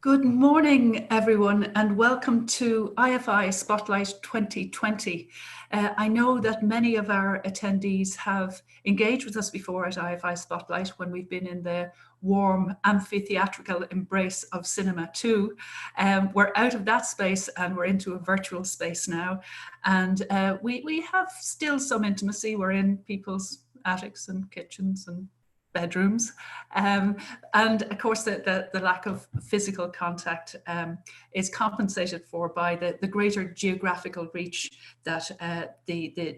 Good morning, everyone, and welcome to IFI Spotlight 2020. I know that many of our attendees have engaged with us before at IFI Spotlight when we've been in the warm amphitheatrical embrace of cinema too. We're out of that space and we're into a virtual space now. And we have still some intimacy. We're in people's attics and kitchens and bedrooms, and of course the lack of physical contact is compensated for by the greater geographical reach that the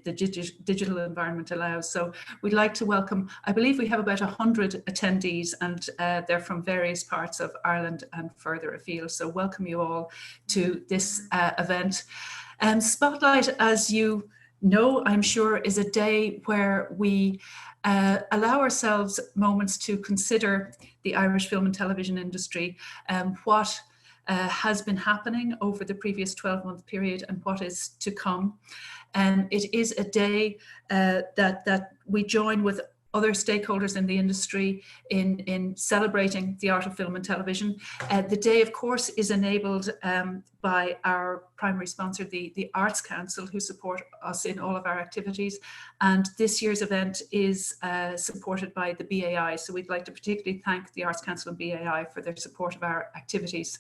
digital environment allows. So we'd like to welcome, I believe we have about 100 attendees, and they're from various parts of Ireland and further afield. So welcome you all to this event. Spotlight, as you know, I'm sure, is a day where we allow ourselves moments to consider the Irish film and television industry, what has been happening over the previous 12-month period and what is to come. It is a day that we join with other stakeholders in the industry in celebrating the art of film and television. The day, of course, is enabled by our primary sponsor, the Arts Council, who support us in all of our activities. And this year's event is supported by the BAI. So we'd like to particularly thank the Arts Council and BAI for their support of our activities.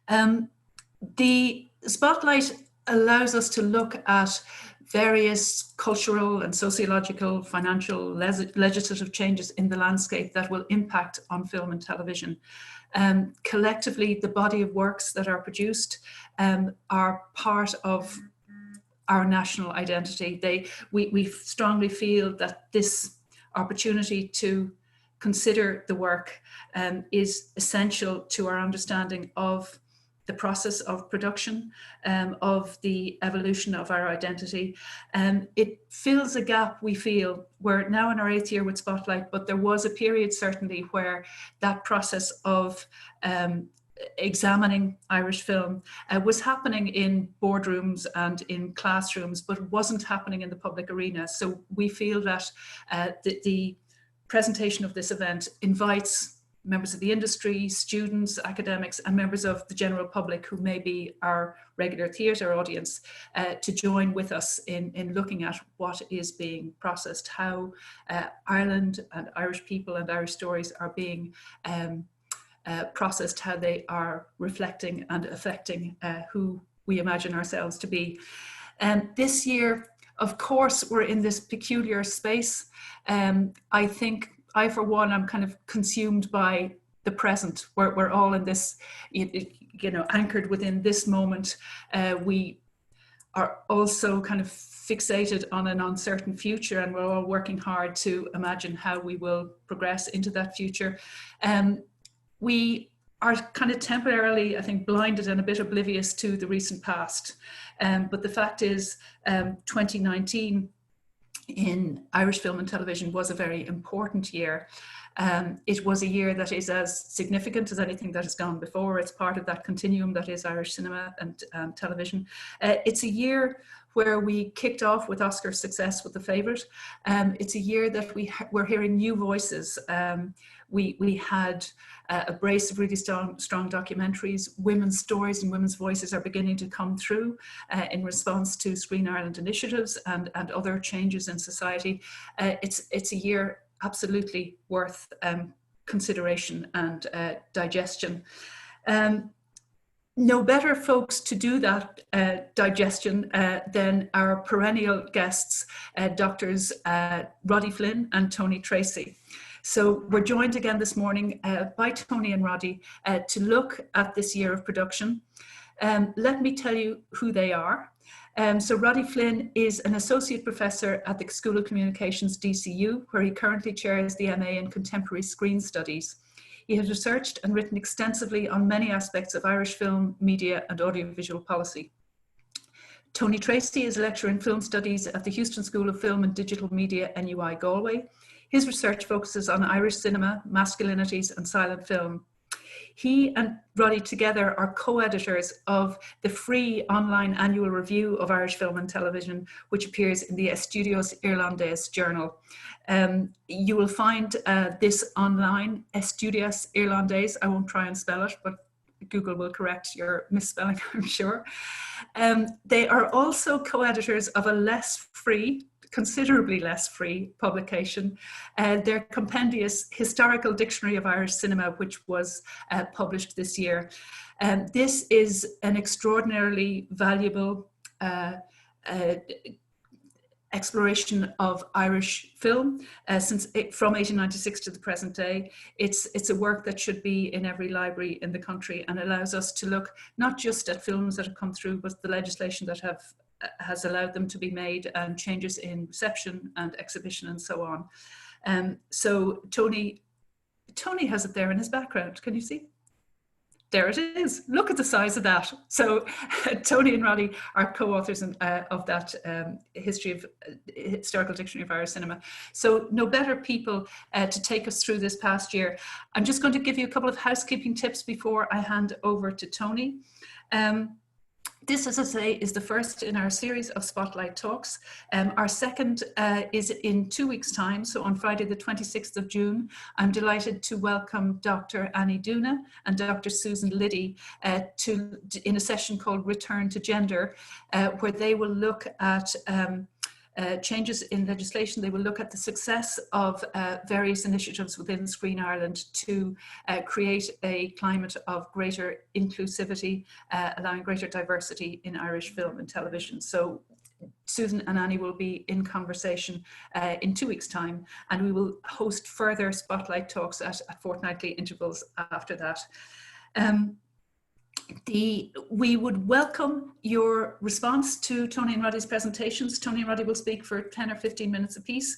The Spotlight allows us to look at various cultural and sociological, financial, legislative changes in the landscape that will impact on film and television. Collectively, the body of works that are produced are part of our national identity. We strongly feel that this opportunity to consider the work is essential to our understanding of the process of production, of the evolution of our identity. It fills a gap, we feel. We're now in our 8th year with Spotlight, but there was a period certainly where that process of examining Irish film was happening in boardrooms and in classrooms, but wasn't happening in the public arena. So we feel that the presentation of this event invites members of the industry, students, academics, and members of the general public who may be our regular theatre audience to join with us in looking at what is being processed, how Ireland and Irish people and Irish stories are being processed, how they are reflecting and affecting who we imagine ourselves to be. This year, of course, we're in this peculiar space. I think I, for one, I'm kind of consumed by the present. We're all in this, anchored within this moment. We are also kind of fixated on an uncertain future, and we're all working hard to imagine how we will progress into that future. We are kind of temporarily, I think, blinded and a bit oblivious to the recent past. But the fact is, 2019 in Irish film and television was a very important year. It was a year that is as significant as anything that has gone before. It's part of that continuum that is Irish cinema and television. It's a year where we kicked off with Oscar success with The Favourite. It's a year that we're hearing new voices. We had a brace of really strong documentaries. Women's stories and women's voices are beginning to come through in response to Screen Ireland initiatives and other changes in society. It's a year absolutely worth consideration and digestion. No better folks to do that digestion than our perennial guests, Doctors Roddy Flynn and Tony Tracy. So we're joined again this morning by Tony and Roddy to look at this year of production. Let me tell you who they are. So Roddy Flynn is an associate professor at the School of Communications, DCU, where he currently chairs the MA in Contemporary Screen Studies. He has researched and written extensively on many aspects of Irish film, media and audiovisual policy. Tony Tracy is a lecturer in film studies at the Houston School of Film and Digital Media, NUIG Galway. His research focuses on Irish cinema, masculinities and silent film. He and Roddy together are co-editors of the free online annual review of Irish film and television, which appears in the Estudios Irlandés journal. You will find this online, Estudios Irlandés. I won't try and spell it, but Google will correct your misspelling, I'm sure. They are also co-editors of a less free, considerably less free publication, their compendious Historical Dictionary of Irish Cinema, which was published this year. This is an extraordinarily valuable exploration of Irish film from 1896 to the present day. It's a work that should be in every library in the country and allows us to look not just at films that have come through, but the legislation that has allowed them to be made, and changes in reception and exhibition and so on. So Tony has it there in his background. Can you see? There it is. Look at the size of that. So Tony and Roddy are co-authors of that Historical Dictionary of Irish Cinema. So no better people to take us through this past year. I'm just going to give you a couple of housekeeping tips before I hand over to Tony. This, as I say, is the first in our series of Spotlight Talks. Our second is in 2 weeks' time, so on Friday the 26th of June. I'm delighted to welcome Dr. Annie Duna and Dr. Susan Liddy in a session called Return to Gender, where they will look at changes in legislation. They will look at the success of various initiatives within Screen Ireland to create a climate of greater inclusivity, allowing greater diversity in Irish film and television. So Susan and Annie will be in conversation in 2 weeks' time, and we will host further Spotlight Talks at fortnightly intervals after that. We would welcome your response to Tony and Roddy's presentations. Tony and Roddy will speak for 10 or 15 minutes apiece.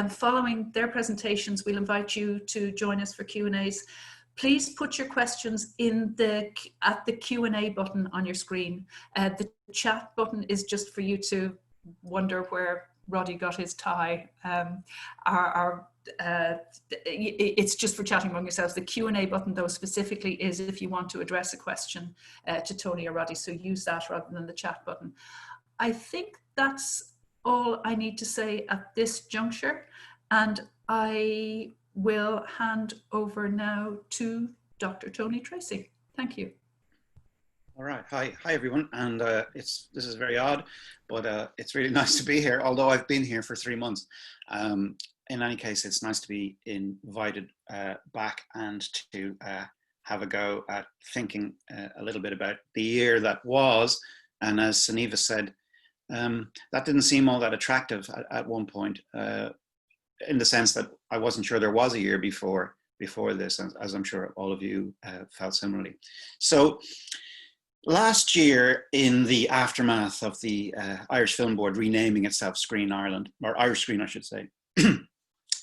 Following their presentations, we'll invite you to join us for Q&As. Please put your questions at the Q&A button on your screen. The chat button is just for you to wonder where Roddy got his tie. It's just for chatting among yourselves. The Q&A button, though, specifically is if you want to address a question to Tony or Roddy, so use that rather than the chat button. I think that's all I need to say at this juncture, and I will hand over now to Dr. Tony Tracy. Thank you. All right, hi everyone, and this is very odd, but it's really nice to be here, although I've been here for 3 months. In any case, it's nice to be invited back and to have a go at thinking a little bit about the year that was. And as Sunniva said, that didn't seem all that attractive at one point, in the sense that I wasn't sure there was a year before this, as I'm sure all of you felt similarly. So last year, in the aftermath of the Irish Film Board renaming itself Screen Ireland, or Irish Screen, I should say,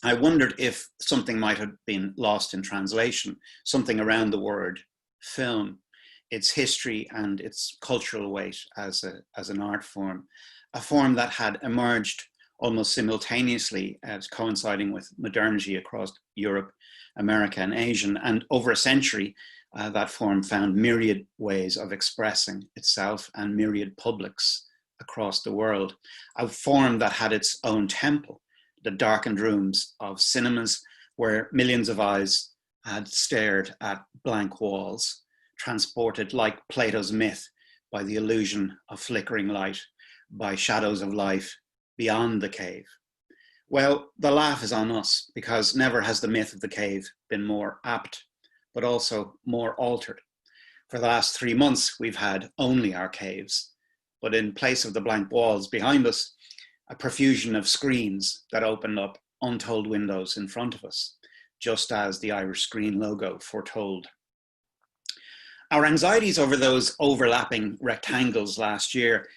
I wondered if something might have been lost in translation, something around the word film, its history and its cultural weight as an art form, a form that had emerged almost simultaneously as coinciding with modernity across Europe, America and Asia. And over a century, that form found myriad ways of expressing itself and myriad publics across the world. A form that had its own temple, the darkened rooms of cinemas where millions of eyes had stared at blank walls, transported like Plato's myth by the illusion of flickering light, by shadows of life beyond the cave. Well, the laugh is on us, because never has the myth of the cave been more apt, but also more altered. For the last 3 months, we've had only our caves, but in place of the blank walls behind us, a profusion of screens that opened up untold windows in front of us, just as the Irish Screen logo foretold. Our anxieties over those overlapping rectangles last year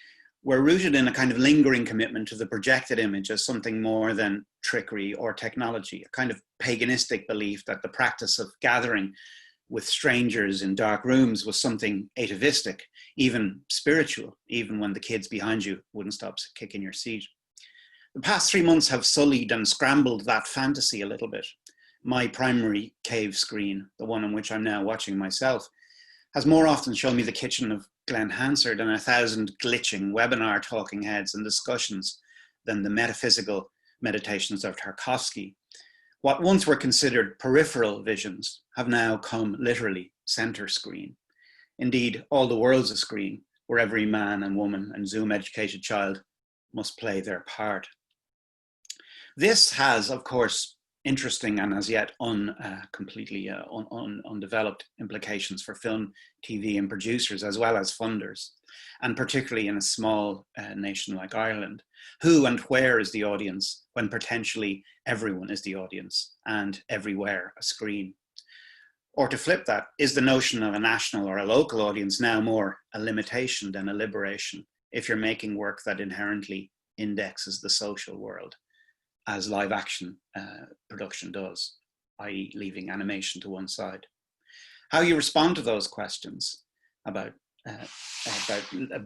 were rooted in a kind of lingering commitment to the projected image as something more than trickery or technology, a kind of paganistic belief that the practice of gathering with strangers in dark rooms was something atavistic, even spiritual, even when the kids behind you wouldn't stop kicking your seat. The past 3 months have sullied and scrambled that fantasy a little bit. my primary cave screen, the one on which I'm now watching myself, has more often shown me the kitchen of Glen Hansard and 1,000 glitching webinar talking heads and discussions than the metaphysical meditations of Tarkovsky. What once were considered peripheral visions have now come literally center screen. Indeed, all the world's a screen where every man and woman and Zoom-educated child must play their part. This has, of course, interesting and as yet completely undeveloped implications for film, TV and producers, as well as funders, and particularly in a small nation like Ireland. Who and where is the audience when potentially everyone is the audience and everywhere a screen? Or to flip that, is the notion of a national or a local audience now more a limitation than a liberation if you're making work that inherently indexes the social world, as live action production does, i.e. leaving animation to one side? How you respond to those questions about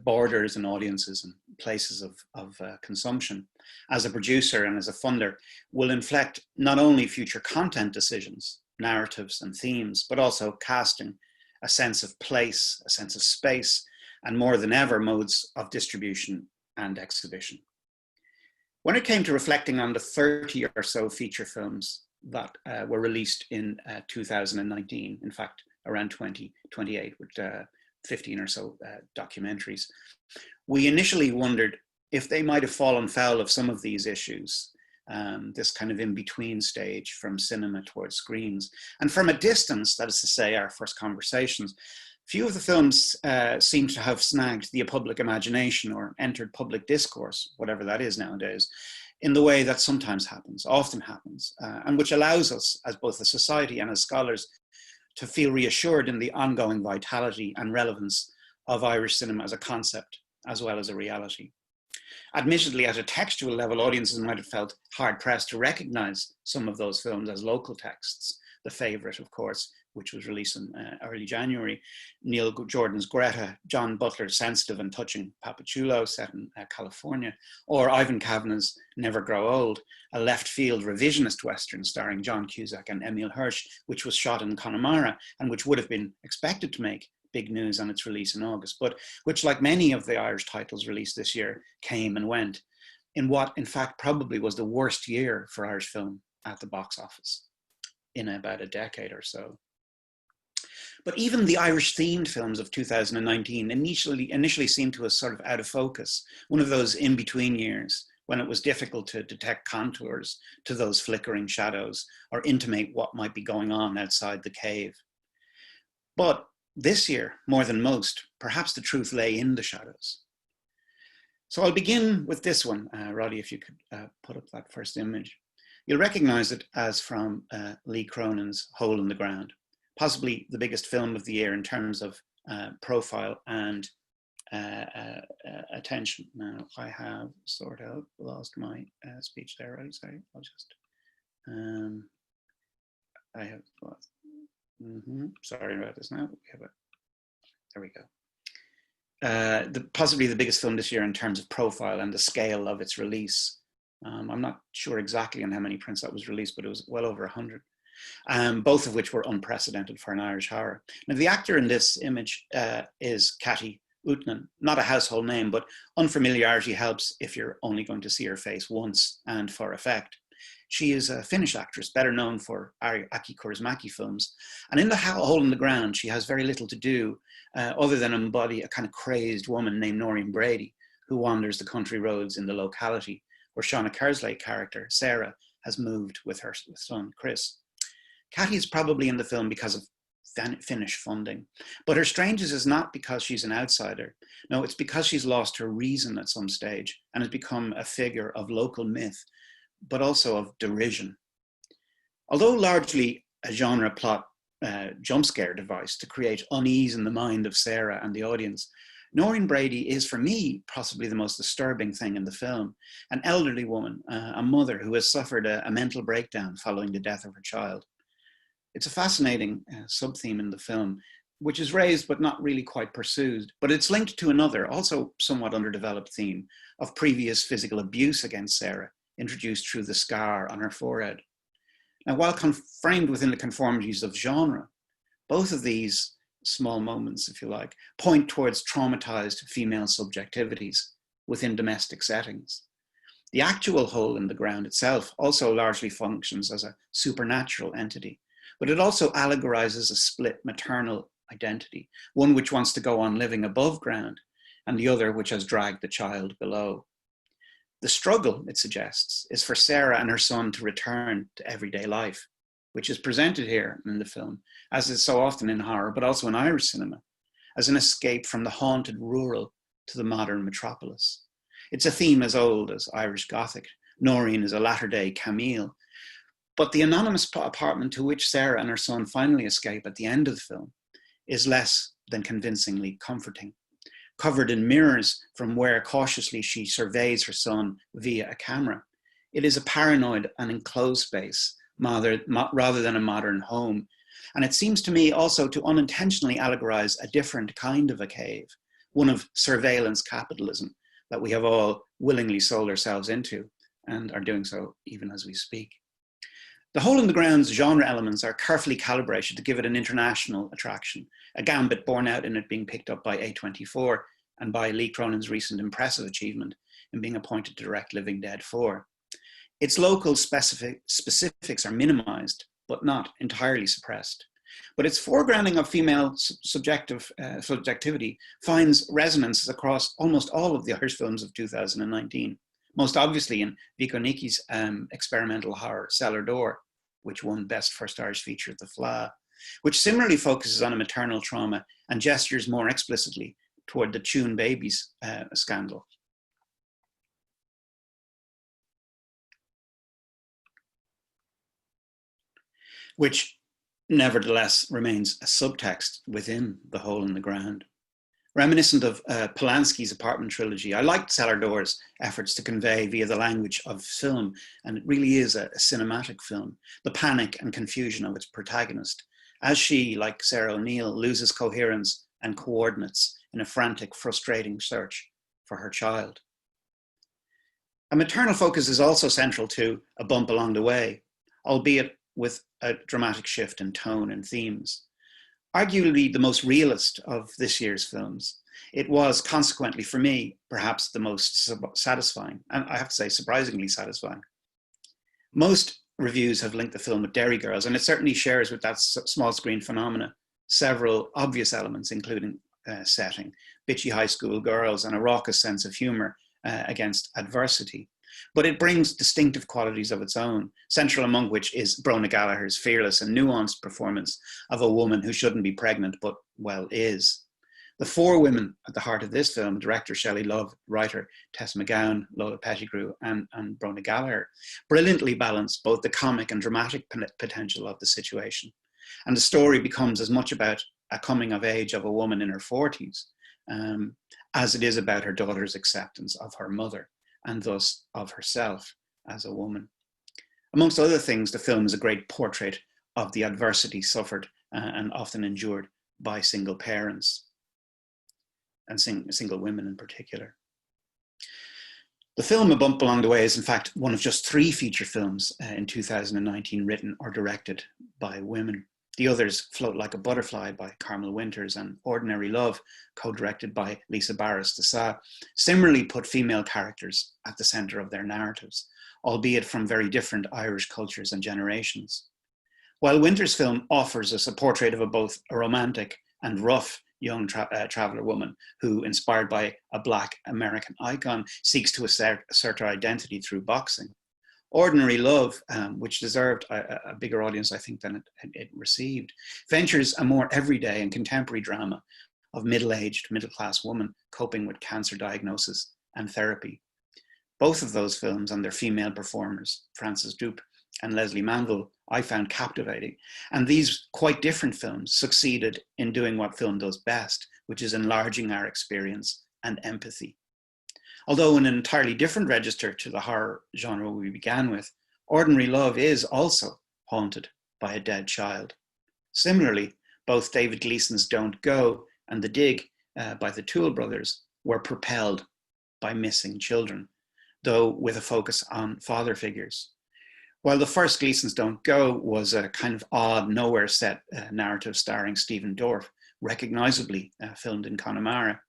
borders and audiences and places of consumption as a producer and as a funder will inflect not only future content decisions, narratives and themes, but also casting, a sense of place, a sense of space, and more than ever, modes of distribution and exhibition. When it came to reflecting on the 30 or so feature films that were released in 2019, in fact, around 2028 with 15 or so documentaries, we initially wondered if they might have fallen foul of some of these issues, this kind of in-between stage from cinema towards screens. And from a distance, that is to say, our first conversations, few of the films seem to have snagged the public imagination or entered public discourse, whatever that is nowadays, in the way that sometimes happens, often happens, and which allows us, as both a society and as scholars, to feel reassured in the ongoing vitality and relevance of Irish cinema as a concept, as well as a reality. Admittedly, at a textual level, audiences might have felt hard-pressed to recognize some of those films as local texts. The Favourite, of course, which was released in early January, Neil Jordan's Greta, John Butler's Sensitive and Touching Papachulo, set in California, or Ivan Kavanagh's Never Grow Old, a left-field revisionist Western starring John Cusack and Emile Hirsch, which was shot in Connemara and which would have been expected to make big news on its release in August, but which, like many of the Irish titles released this year, came and went in what, in fact, probably was the worst year for Irish film at the box office in about a decade or so. But even the Irish-themed films of 2019 initially seemed to us sort of out of focus, one of those in-between years when it was difficult to detect contours to those flickering shadows or intimate what might be going on outside the cave. But this year, more than most, perhaps the truth lay in the shadows. So I'll begin with this one. Roddy, if you could put up that first image. You'll recognize it as from Lee Cronin's Hole in the Ground, possibly the biggest film of the year in terms of profile and attention. Now, I have sort of lost my speech there, right? Sorry, I'll just, I have lost. Sorry about this now. We have there we go. Possibly the biggest film this year in terms of profile and the scale of its release. I'm not sure exactly on how many prints that was released, but it was well over 100. Both of which were unprecedented for an Irish horror. Now, the actor in this image is Cathy Utnan, not a household name, but unfamiliarity helps if you're only going to see her face once and for effect. She is a Finnish actress, better known for Aki Kaurismäki films. And in The Hole in the Ground, she has very little to do other than embody a kind of crazed woman named Noreen Brady, who wanders the country roads in the locality where Shauna Kerslake character, Sarah, has moved with her son, Chris. Cathy is probably in the film because of Finnish funding, but her strangeness is not because she's an outsider. No, it's because she's lost her reason at some stage and has become a figure of local myth, but also of derision. Although largely a genre plot jump scare device to create unease in the mind of Sarah and the audience, Noreen Brady is, for me, possibly the most disturbing thing in the film. An elderly woman, a mother who has suffered a mental breakdown following the death of her child. It's a fascinating sub-theme in the film, which is raised but not really quite pursued, but it's linked to another, also somewhat underdeveloped theme of previous physical abuse against Sarah, introduced through the scar on her forehead. Now, while framed within the conformities of genre, both of these small moments, if you like, point towards traumatized female subjectivities within domestic settings. The actual hole in the ground itself also largely functions as a supernatural entity, but it also allegorizes a split maternal identity, one which wants to go on living above ground, and the other which has dragged the child below. The struggle, it suggests, is for Sarah and her son to return to everyday life, which is presented here in the film, as is so often in horror, but also in Irish cinema, as an escape from the haunted rural to the modern metropolis. It's a theme as old as Irish Gothic. Noreen is a latter-day Camille. But the anonymous apartment to which Sarah and her son finally escape at the end of the film is less than convincingly comforting. Covered in mirrors from where cautiously she surveys her son via a camera, it is a paranoid and enclosed space rather than a modern home. And it seems to me also to unintentionally allegorize a different kind of a cave, one of surveillance capitalism that we have all willingly sold ourselves into and are doing so even as we speak. The Hole in the Ground's genre elements are carefully calibrated to give it an international attraction, a gambit borne out in it being picked up by A24 and by Lee Cronin's recent impressive achievement in being appointed to direct Living Dead 4. Its local specifics are minimized, but not entirely suppressed. But its foregrounding of female subjectivity finds resonances across almost all of the Irish films of 2019, most obviously in Vico Nicki's experimental horror Cellar Door, which won Best First Irish Feature at the FLA, which similarly focuses on a maternal trauma and gestures more explicitly toward the Tune Babies scandal. Which nevertheless remains a subtext within The Hole in the Ground. Reminiscent of Polanski's apartment trilogy, I liked Cellar Door's efforts to convey via the language of film, and it really is a cinematic film, the panic and confusion of its protagonist, as she, like Sarah O'Neill, loses coherence and coordinates in a frantic, frustrating search for her child. A maternal focus is also central to A Bump Along the Way, albeit with a dramatic shift in tone and themes. Arguably the most realist of this year's films, it was consequently for me, perhaps the most satisfying, and I have to say surprisingly satisfying. Most reviews have linked the film with Derry Girls, and it certainly shares with that small screen phenomena several obvious elements, including setting, bitchy high school girls, and a raucous sense of humor against adversity. But it brings distinctive qualities of its own, central among which is Brona Gallagher's fearless and nuanced performance of a woman who shouldn't be pregnant, but, well, is. The four women at the heart of this film, director Shelley Love, writer Tess McGowan, Lola Pettigrew, and Brona Gallagher, brilliantly balance both the comic and dramatic potential of the situation. And the story becomes as much about a coming of age of a woman in her 40s as it is about her daughter's acceptance of her mother, and thus of herself as a woman. Amongst other things, the film is a great portrait of the adversity suffered and often endured by single parents, and single women in particular. The film A Bump Along the Way is in fact one of just 3 feature films in 2019 written or directed by women. The others, Float Like a Butterfly by Carmel Winters and Ordinary Love, co-directed by Lisa Barris de Sa, similarly put female characters at the centre of their narratives, albeit from very different Irish cultures and generations. While Winters' film offers us a portrait of both a romantic and rough young traveller woman who, inspired by a Black American icon, seeks to assert her identity through boxing, Ordinary Love, which deserved a bigger audience, I think, than it received, ventures a more everyday and contemporary drama of middle-aged, middle-class woman coping with cancer diagnosis and therapy. Both of those films and their female performers, Frances Dupe and Leslie Manville, I found captivating. And these quite different films succeeded in doing what film does best, which is enlarging our experience and empathy. Although in an entirely different register to the horror genre we began with, Ordinary Love is also haunted by a dead child. Similarly, both David Gleason's Don't Go and The Dig by the Toole brothers were propelled by missing children, though with a focus on father figures. While the first Gleasons Don't Go was a kind of odd, nowhere set narrative starring Stephen Dorff, recognisably filmed in Connemara,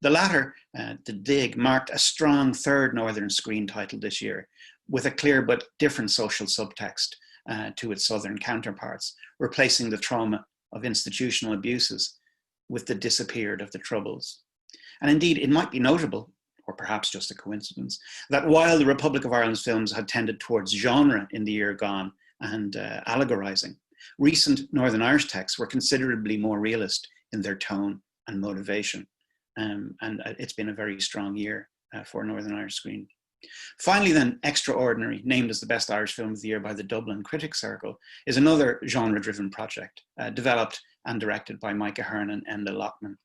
the latter, The Dig, marked a strong third Northern screen title this year, with a clear but different social subtext to its Southern counterparts, replacing the trauma of institutional abuses with the disappeared of the Troubles. And indeed, it might be notable, or perhaps just a coincidence, that while the Republic of Ireland's films had tended towards genre in the year gone and allegorizing, recent Northern Irish texts were considerably more realist in their tone and motivation. And it's been a very strong year for Northern Irish screen. Finally then, Extraordinary, named as the best Irish film of the year by the Dublin Critics Circle, is another genre-driven project developed and directed by Micah Hearn and Enda Lockman.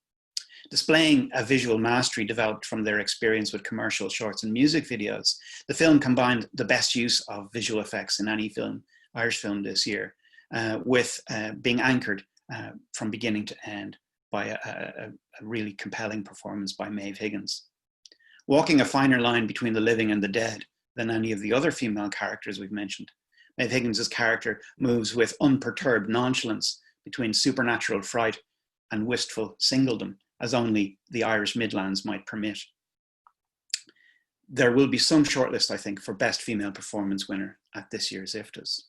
Displaying a visual mastery developed from their experience with commercial shorts and music videos, the film combined the best use of visual effects in any film, Irish film this year, with being anchored from beginning to end by a really compelling performance by Maeve Higgins. Walking a finer line between the living and the dead than any of the other female characters we've mentioned, Maeve Higgins' character moves with unperturbed nonchalance between supernatural fright and wistful singledom, as only the Irish Midlands might permit. There will be some shortlist, I think, for Best Female Performance winner at this year's IFTAs.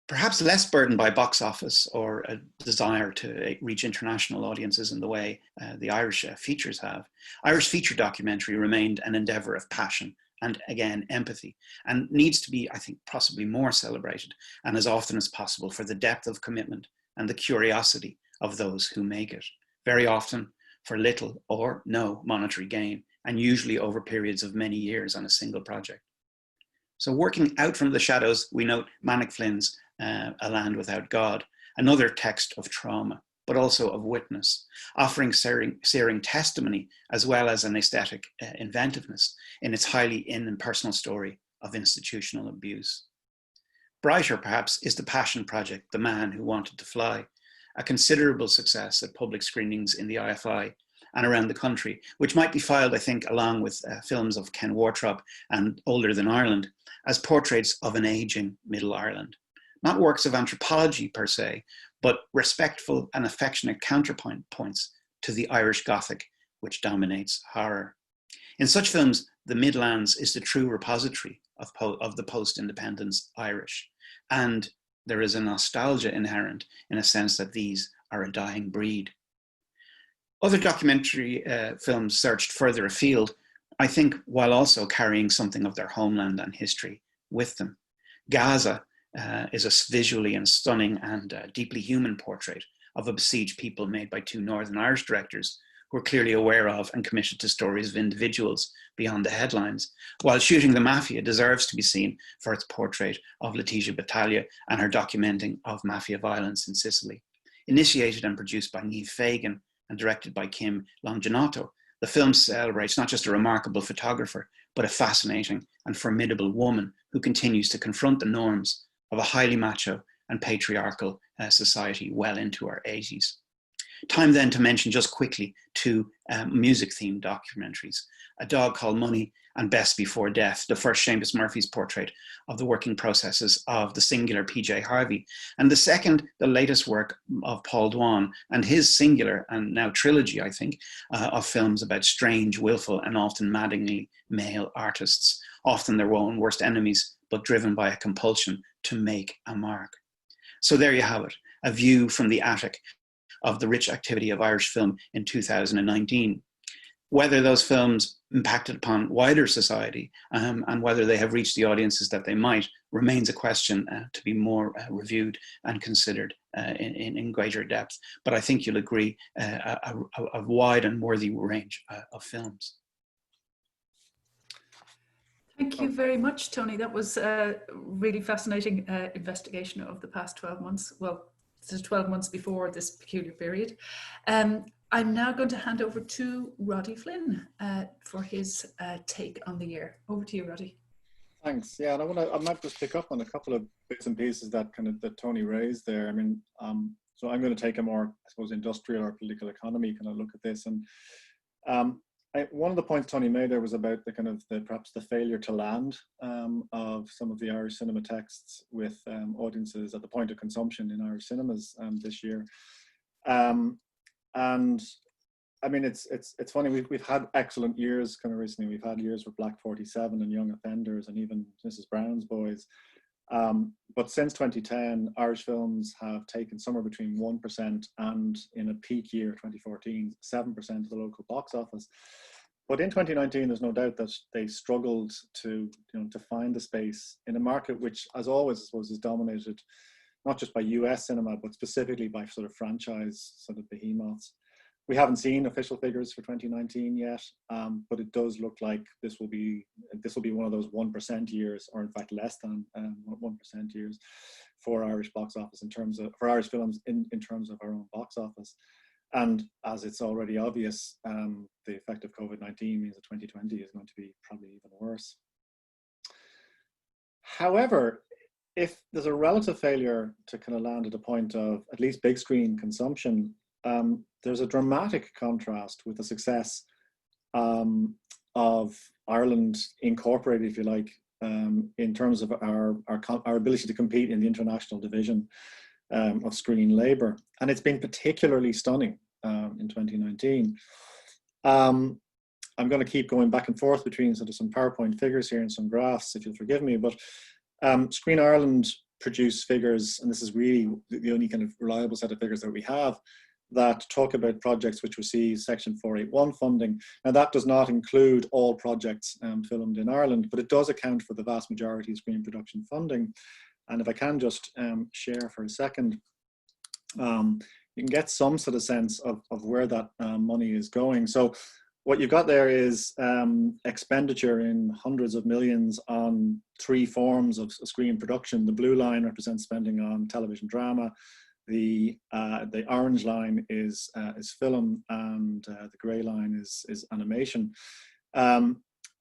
Perhaps less burdened by box office or a desire to reach international audiences in the way the Irish features have, Irish feature documentary remained an endeavour of passion and, again, empathy, and needs to be, I think, possibly more celebrated and as often as possible for the depth of commitment and the curiosity of those who make it, very often for little or no monetary gain, and usually over periods of many years on a single project. So working out from the shadows, we note Manic Flynn's A Land Without God, another text of trauma, but also of witness, offering searing testimony as well as an aesthetic inventiveness in its highly in and personal story of institutional abuse. Brighter, perhaps, is the passion project, The Man Who Wanted to Fly, a considerable success at public screenings in the IFI and around the country, which might be filed, I think, along with films of Ken Wardrop and Older Than Ireland, as portraits of an aging Middle Ireland. Not works of anthropology per se, but respectful and affectionate counterpoints to the Irish Gothic, which dominates horror. In such films, the Midlands is the true repository of the post-independence Irish, and there is a nostalgia inherent in a sense that these are a dying breed. Other documentary films searched further afield, I think, while also carrying something of their homeland and history with them. Gaza is a visually and stunning and deeply human portrait of a besieged people made by two Northern Irish directors who are clearly aware of and committed to stories of individuals beyond the headlines, while Shooting the Mafia deserves to be seen for its portrait of Letizia Battaglia and her documenting of mafia violence in Sicily. Initiated and produced by Niamh Fagan and directed by Kim Longinotto, the film celebrates not just a remarkable photographer, but a fascinating and formidable woman who continues to confront the norms of a highly macho and patriarchal society well into her 80s. Time then to mention just quickly two music-themed documentaries, A Dog Called Money and Best Before Death, the first Seamus Murphy's portrait of the working processes of the singular PJ Harvey, and the second, the latest work of Paul Dwan and his singular and now trilogy, I think, of films about strange, willful and often maddeningly male artists, often their own worst enemies, but driven by a compulsion to make a mark. So there you have it, a view from the attic of the rich activity of Irish film in 2019. Whether those films impacted upon wider society and whether they have reached the audiences that they might remains a question to be more reviewed and considered in greater depth. But I think you'll agree a wide and worthy range of films. Thank you very much, Tony. That was a really fascinating investigation of the past 12 months. Well, this is 12 months before this peculiar period. I'm now going to hand over to Roddy Flynn for his take on the year. Over to you, Roddy. Thanks. Yeah, and I might just pick up on a couple of bits and pieces that Tony raised there. I mean, so I'm going to take a more, I suppose, industrial or political economy kind of look at this. And one of the points Tony made there was about the kind of perhaps the failure to land of some of the Irish cinema texts with audiences at the point of consumption in Irish cinemas this year. And I mean, it's funny. We've had excellent years kind of recently. We've had years with Black 47 and Young Offenders and even Mrs. Brown's Boys. But since 2010, Irish films have taken somewhere between 1% and, in a peak year, 2014, 7% of the local box office. But in 2019, there's no doubt that they struggled to find the space in a market which, as always, I suppose, is dominated not just by US cinema, but specifically by sort of franchise sort of behemoths. We haven't seen official figures for 2019 yet, but it does look like this will be one of those 1% years, or in fact less than 1% years, for Irish box office for Irish films in terms of our own box office. And as it's already obvious, the effect of COVID-19 means that 2020 is going to be probably even worse. However, if there's a relative failure to kind of land at a point of at least big screen consumption, there's a dramatic contrast with the success of Ireland Incorporated, if you like, in terms of our ability to compete in the international division of screen labour. And it's been particularly stunning in 2019. I'm going to keep going back and forth between sort of some PowerPoint figures here and some graphs, if you'll forgive me, but Screen Ireland produced figures, and this is really the only kind of reliable set of figures that we have, that talk about projects which receive Section 481 funding. Now, that does not include all projects filmed in Ireland, but it does account for the vast majority of screen production funding. And if I can just share for a second, you can get some sort of sense of where that money is going. So what you've got there is expenditure in hundreds of millions on three forms of screen production. The blue line represents spending on television drama. The orange line is film, and the grey line is animation. And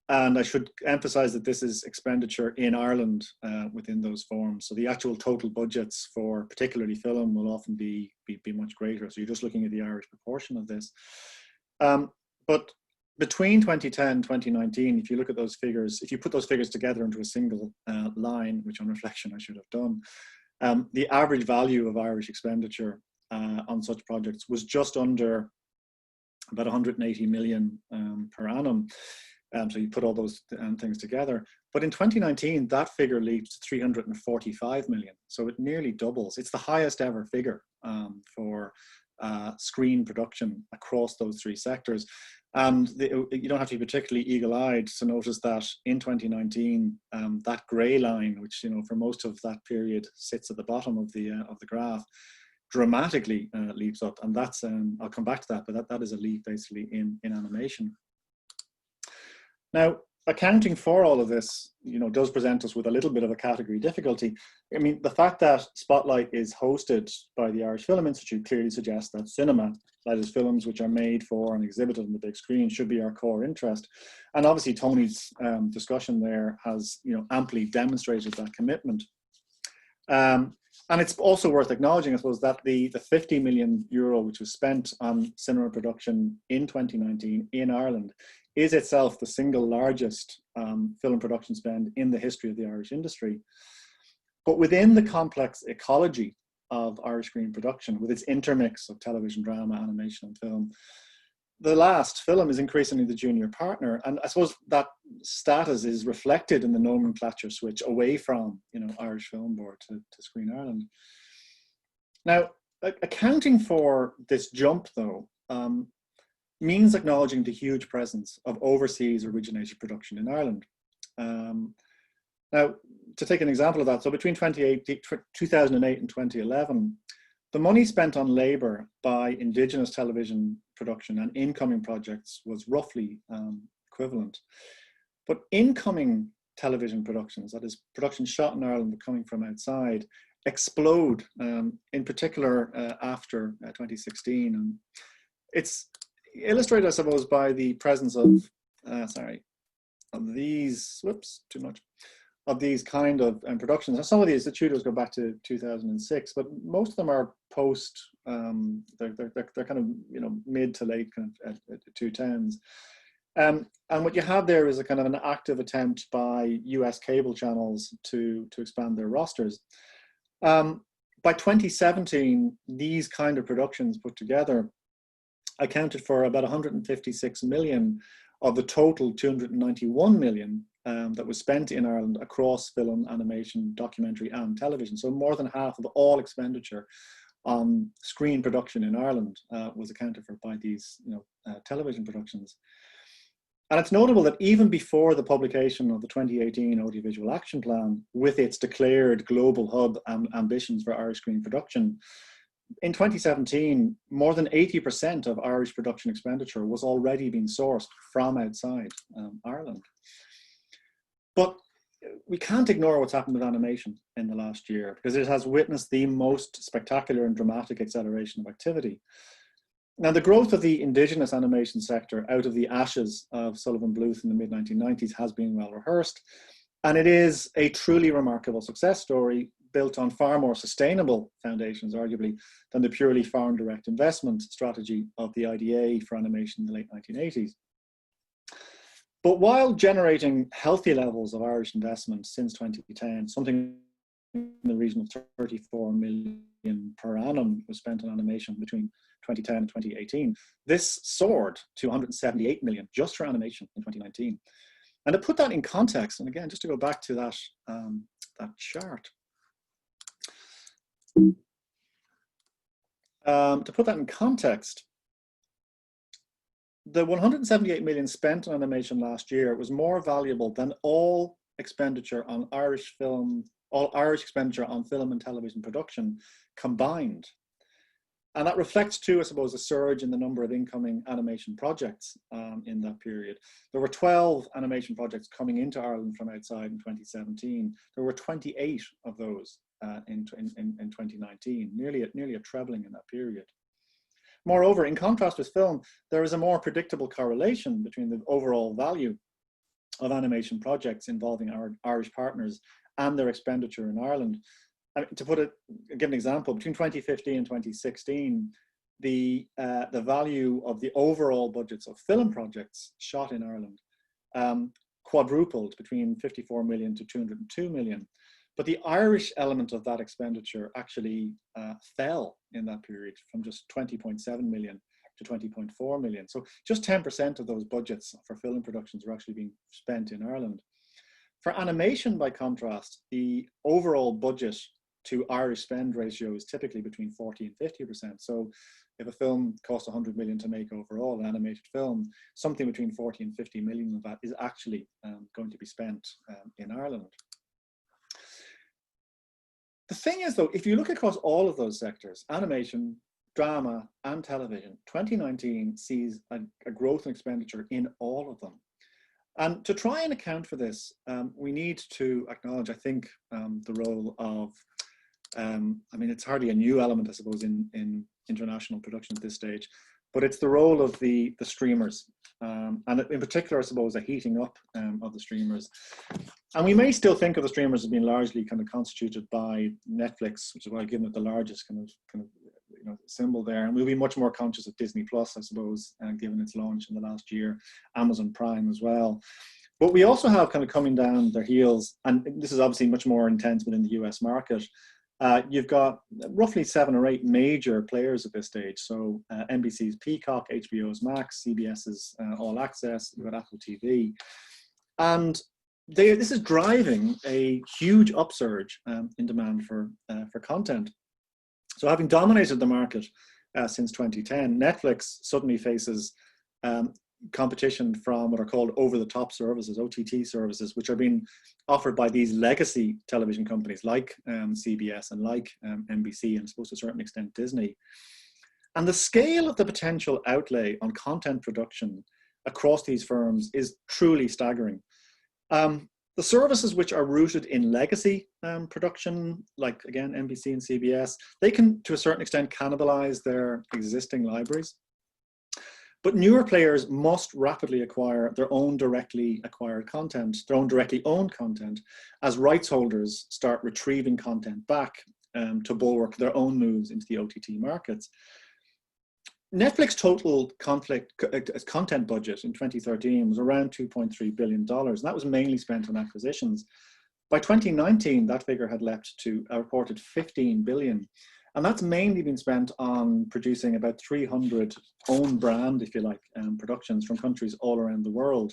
I should emphasize that this is expenditure in Ireland within those forms. So the actual total budgets for particularly film will often be much greater. So you're just looking at the Irish proportion of this. But between 2010 and 2019, if you look at those figures, if you put those figures together into a single line, which on reflection I should have done, the average value of Irish expenditure on such projects was just under about 180 million per annum. So you put all those things together. But in 2019, that figure leaped to 345 million. So it nearly doubles. It's the highest ever figure for screen production across those three sectors. And you don't have to be particularly eagle-eyed to notice that in 2019, that grey line, which for most of that period sits at the bottom of the graph, dramatically leaps up. And that's I'll come back to that, but that is a leap basically in animation. Now, accounting for all of this, does present us with a little bit of a category difficulty. I mean, the fact that Spotlight is hosted by the Irish Film Institute clearly suggests that cinema, that is films which are made for and exhibited on the big screen, should be our core interest. And obviously Tony's discussion there has, amply demonstrated that commitment. And it's also worth acknowledging, I suppose, that the 50 million euro which was spent on cinema production in 2019 in Ireland is itself the single largest film production spend in the history of the Irish industry. But within the complex ecology of Irish screen production, with its intermix of television, drama, animation, and film, the last film is increasingly the junior partner. And I suppose that status is reflected in the nomenclature switch away from Irish Film Board to Screen Ireland. Now, accounting for this jump, though, means acknowledging the huge presence of overseas originated production in Ireland. Now, to take an example of that, so between 2008 and 2011, the money spent on labour by Indigenous television production and incoming projects was roughly equivalent. But incoming television productions, that is productions shot in Ireland but coming from outside, explode, in particular after 2016. And it's illustrated, I suppose, by the presence of these, of these kind of productions. And some of these, the Tudors go back to 2006, but most of them are post, they're kind of, mid to late kind of 2010s. And what you have there is a kind of an active attempt by US cable channels to expand their rosters. By 2017, these kind of productions put together accounted for about 156 million of the total 291 million that was spent in Ireland across film, animation, documentary and television. So more than half of all expenditure on screen production in Ireland was accounted for by these television productions. And it's notable that even before the publication of the 2018 Audiovisual Action Plan, with its declared global hub ambitions for Irish screen production, in 2017, more than 80% of Irish production expenditure was already being sourced from outside Ireland. But we can't ignore what's happened with animation in the last year, because it has witnessed the most spectacular and dramatic acceleration of activity. Now, the growth of the indigenous animation sector out of the ashes of Sullivan Bluth in the mid-1990s has been well rehearsed, and it is a truly remarkable success story built on far more sustainable foundations, arguably, than the purely foreign direct investment strategy of the IDA for animation in the late 1980s. But while generating healthy levels of Irish investment since 2010, something in the region of 34 million per annum was spent on animation between 2010 and 2018. This soared to 178 million just for animation in 2019. And to put that in context, and again, just to go back to that, that chart, to put that in context, the 178 million spent on animation last year was more valuable than all expenditure on Irish film, all Irish expenditure on film and television production combined. And that reflects too, I suppose, a surge in the number of incoming animation projects in that period. There were 12 animation projects coming into Ireland from outside in 2017. There were 28 of those in 2019, nearly a trebling in that period. Moreover, in contrast with film, there is a more predictable correlation between the overall value of animation projects involving our Irish partners and their expenditure in Ireland. I mean, to give an example, between 2015 and 2016, the value of the overall budgets of film projects shot in Ireland quadrupled, between 54 million to 202 million. But the Irish element of that expenditure actually fell in that period from just 20.7 million to 20.4 million. So just 10% of those budgets for film productions were actually being spent in Ireland. For animation, by contrast, the overall budget to Irish spend ratio is typically between 40 and 50%. So if a film costs 100 million to make overall, an animated film, something between 40 and 50 million of that is actually going to be spent in Ireland. The thing is, though, if you look across all of those sectors, animation, drama, and television, 2019 sees a growth in expenditure in all of them. And to try and account for this, we need to acknowledge, I think, the role of, I mean, it's hardly a new element, I suppose, in international production at this stage, but it's the role of the streamers. And in particular, I suppose, a heating up of the streamers. And we may still think of the streamers as being largely kind of constituted by Netflix, which is why I've given it the largest kind of symbol there. And we'll be much more conscious of Disney Plus, I suppose, given its launch in the last year, Amazon Prime as well. But we also have kind of coming down their heels, and this is obviously much more intense within the US market. You've got roughly 7 or 8 major players at this stage. So NBC's Peacock, HBO's Max, CBS's All Access, you've got Apple TV. And this is driving a huge upsurge in demand for content. So having dominated the market since 2010, Netflix suddenly faces competition from what are called over-the-top services, OTT services, which are being offered by these legacy television companies like CBS and like NBC, and I suppose to a certain extent Disney. And the scale of the potential outlay on content production across these firms is truly staggering. The services which are rooted in legacy production, like again, NBC and CBS, they can to a certain extent cannibalize their existing libraries. But newer players must rapidly acquire their own directly acquired content, their own directly owned content, as rights holders start retrieving content back to bulwark their own moves into the OTT markets. Netflix total content budget in 2013 was around $2.3 billion, and that was mainly spent on acquisitions. By 2019, that figure had leapt to a reported $15 billion, and that's mainly been spent on producing about 300 own brand, if you like, productions from countries all around the world.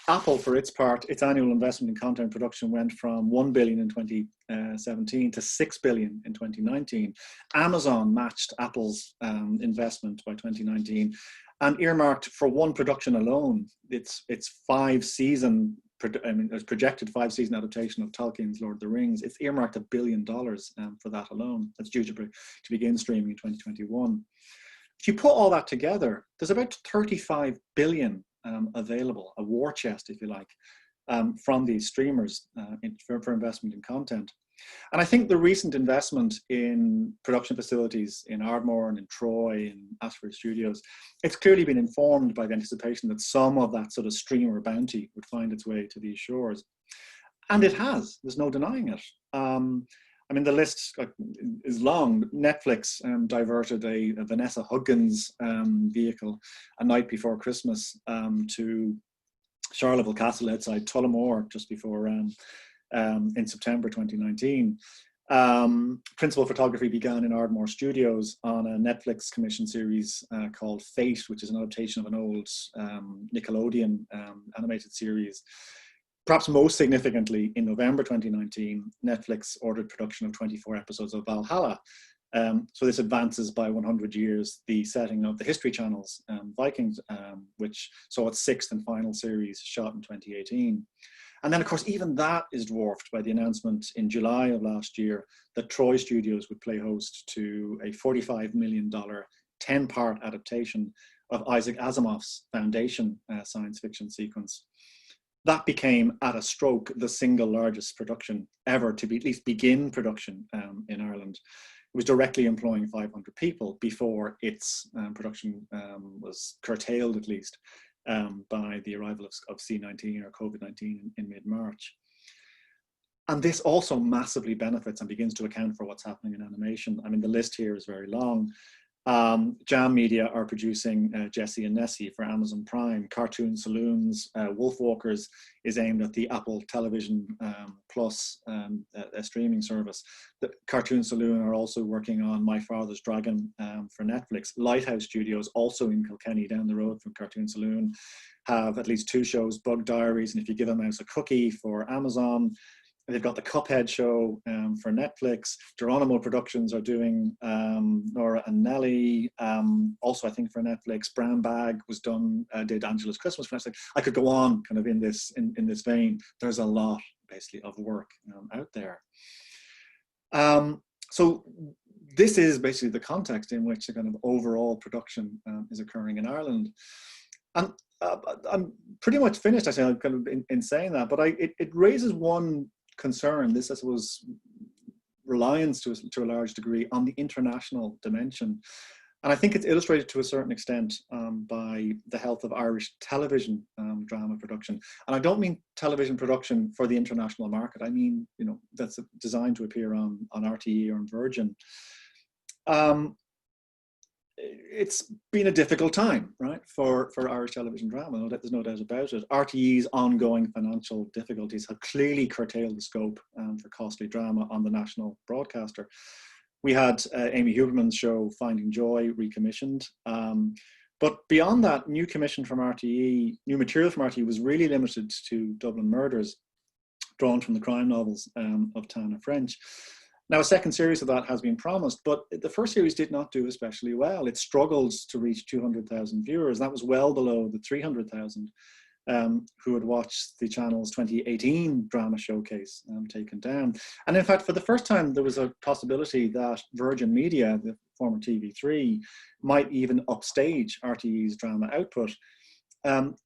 Apple, for its part, its annual investment in content production went from $1 billion in 2017 to $6 billion in 2019. Amazon matched Apple's investment by 2019 and earmarked for one production alone, its projected 5-season adaptation of Tolkien's Lord of the Rings. It's earmarked $1 billion for that alone. That's due to begin streaming in 2021. If you put all that together, there's about 35 billion available, a war chest, if you like, from these streamers for investment in content. And I think the recent investment in production facilities in Ardmore and in Troy and Ashford Studios, it's clearly been informed by the anticipation that some of that sort of streamer bounty would find its way to these shores. And it has, there's no denying it. I mean, the list is long. Netflix diverted a Vanessa Hudgens vehicle a night before Christmas to Charleville Castle outside Tullamore just before in September 2019. Principal photography began in Ardmore Studios on a Netflix commission series called Fate, which is an adaptation of an old Nickelodeon animated series. Perhaps most significantly, in November 2019, Netflix ordered production of 24 episodes of Valhalla. So this advances by 100 years the setting of the History Channel's Vikings, which saw its 6th and final series shot in 2018. And then, of course, even that is dwarfed by the announcement in July of last year that Troy Studios would play host to a $45 million 10-part adaptation of Isaac Asimov's Foundation science fiction sequence. That became, at a stroke, the single largest production ever to at least begin production in Ireland. It was directly employing 500 people before its production was curtailed, at least, by the arrival of C-19 or COVID-19 in mid-March. And this also massively benefits and begins to account for what's happening in animation. I mean, the list here is very long. Jam Media are producing Jessie and Nessie for Amazon Prime. Cartoon Saloons, Wolfwalkers is aimed at the Apple Television Plus a streaming service. The Cartoon Saloon are also working on My Father's Dragon for Netflix. Lighthouse Studios, also in Kilkenny down the road from Cartoon Saloon, have at least 2 shows, Bug Diaries and If You Give a Mouse a Cookie for Amazon. They've got the Cuphead show for Netflix. Geronimo Productions are doing Nora and Nelly, also I think for Netflix. Brown Bag was done, did Angela's Christmas for Netflix. I could go on kind of in this vein. There's a lot basically of work out there. So this is basically the context in which the kind of overall production is occurring in Ireland. And I'm pretty much finished, I say, I'm kind of in saying that, but it raises one concern. This, I suppose, reliance to a large degree on the international dimension. And I think it's illustrated to a certain extent by the health of Irish television drama production. And I don't mean television production for the international market. I mean, you know, that's designed to appear on RTE or on Virgin. It's been a difficult time, right, for Irish television drama. There's no doubt about it. RTE's ongoing financial difficulties have clearly curtailed the scope for costly drama on the national broadcaster. We had Amy Huberman's show Finding Joy recommissioned. But beyond that, new commission from RTE, new material from RTE was really limited to Dublin Murders, drawn from the crime novels of Tana French. Now, a second series of that has been promised, but the first series did not do especially well. It struggled to reach 200,000 viewers. That was well below the 300,000 who had watched the channel's 2018 drama showcase taken down. And in fact, for the first time, there was a possibility that Virgin Media, the former TV3, might even upstage RTE's drama output.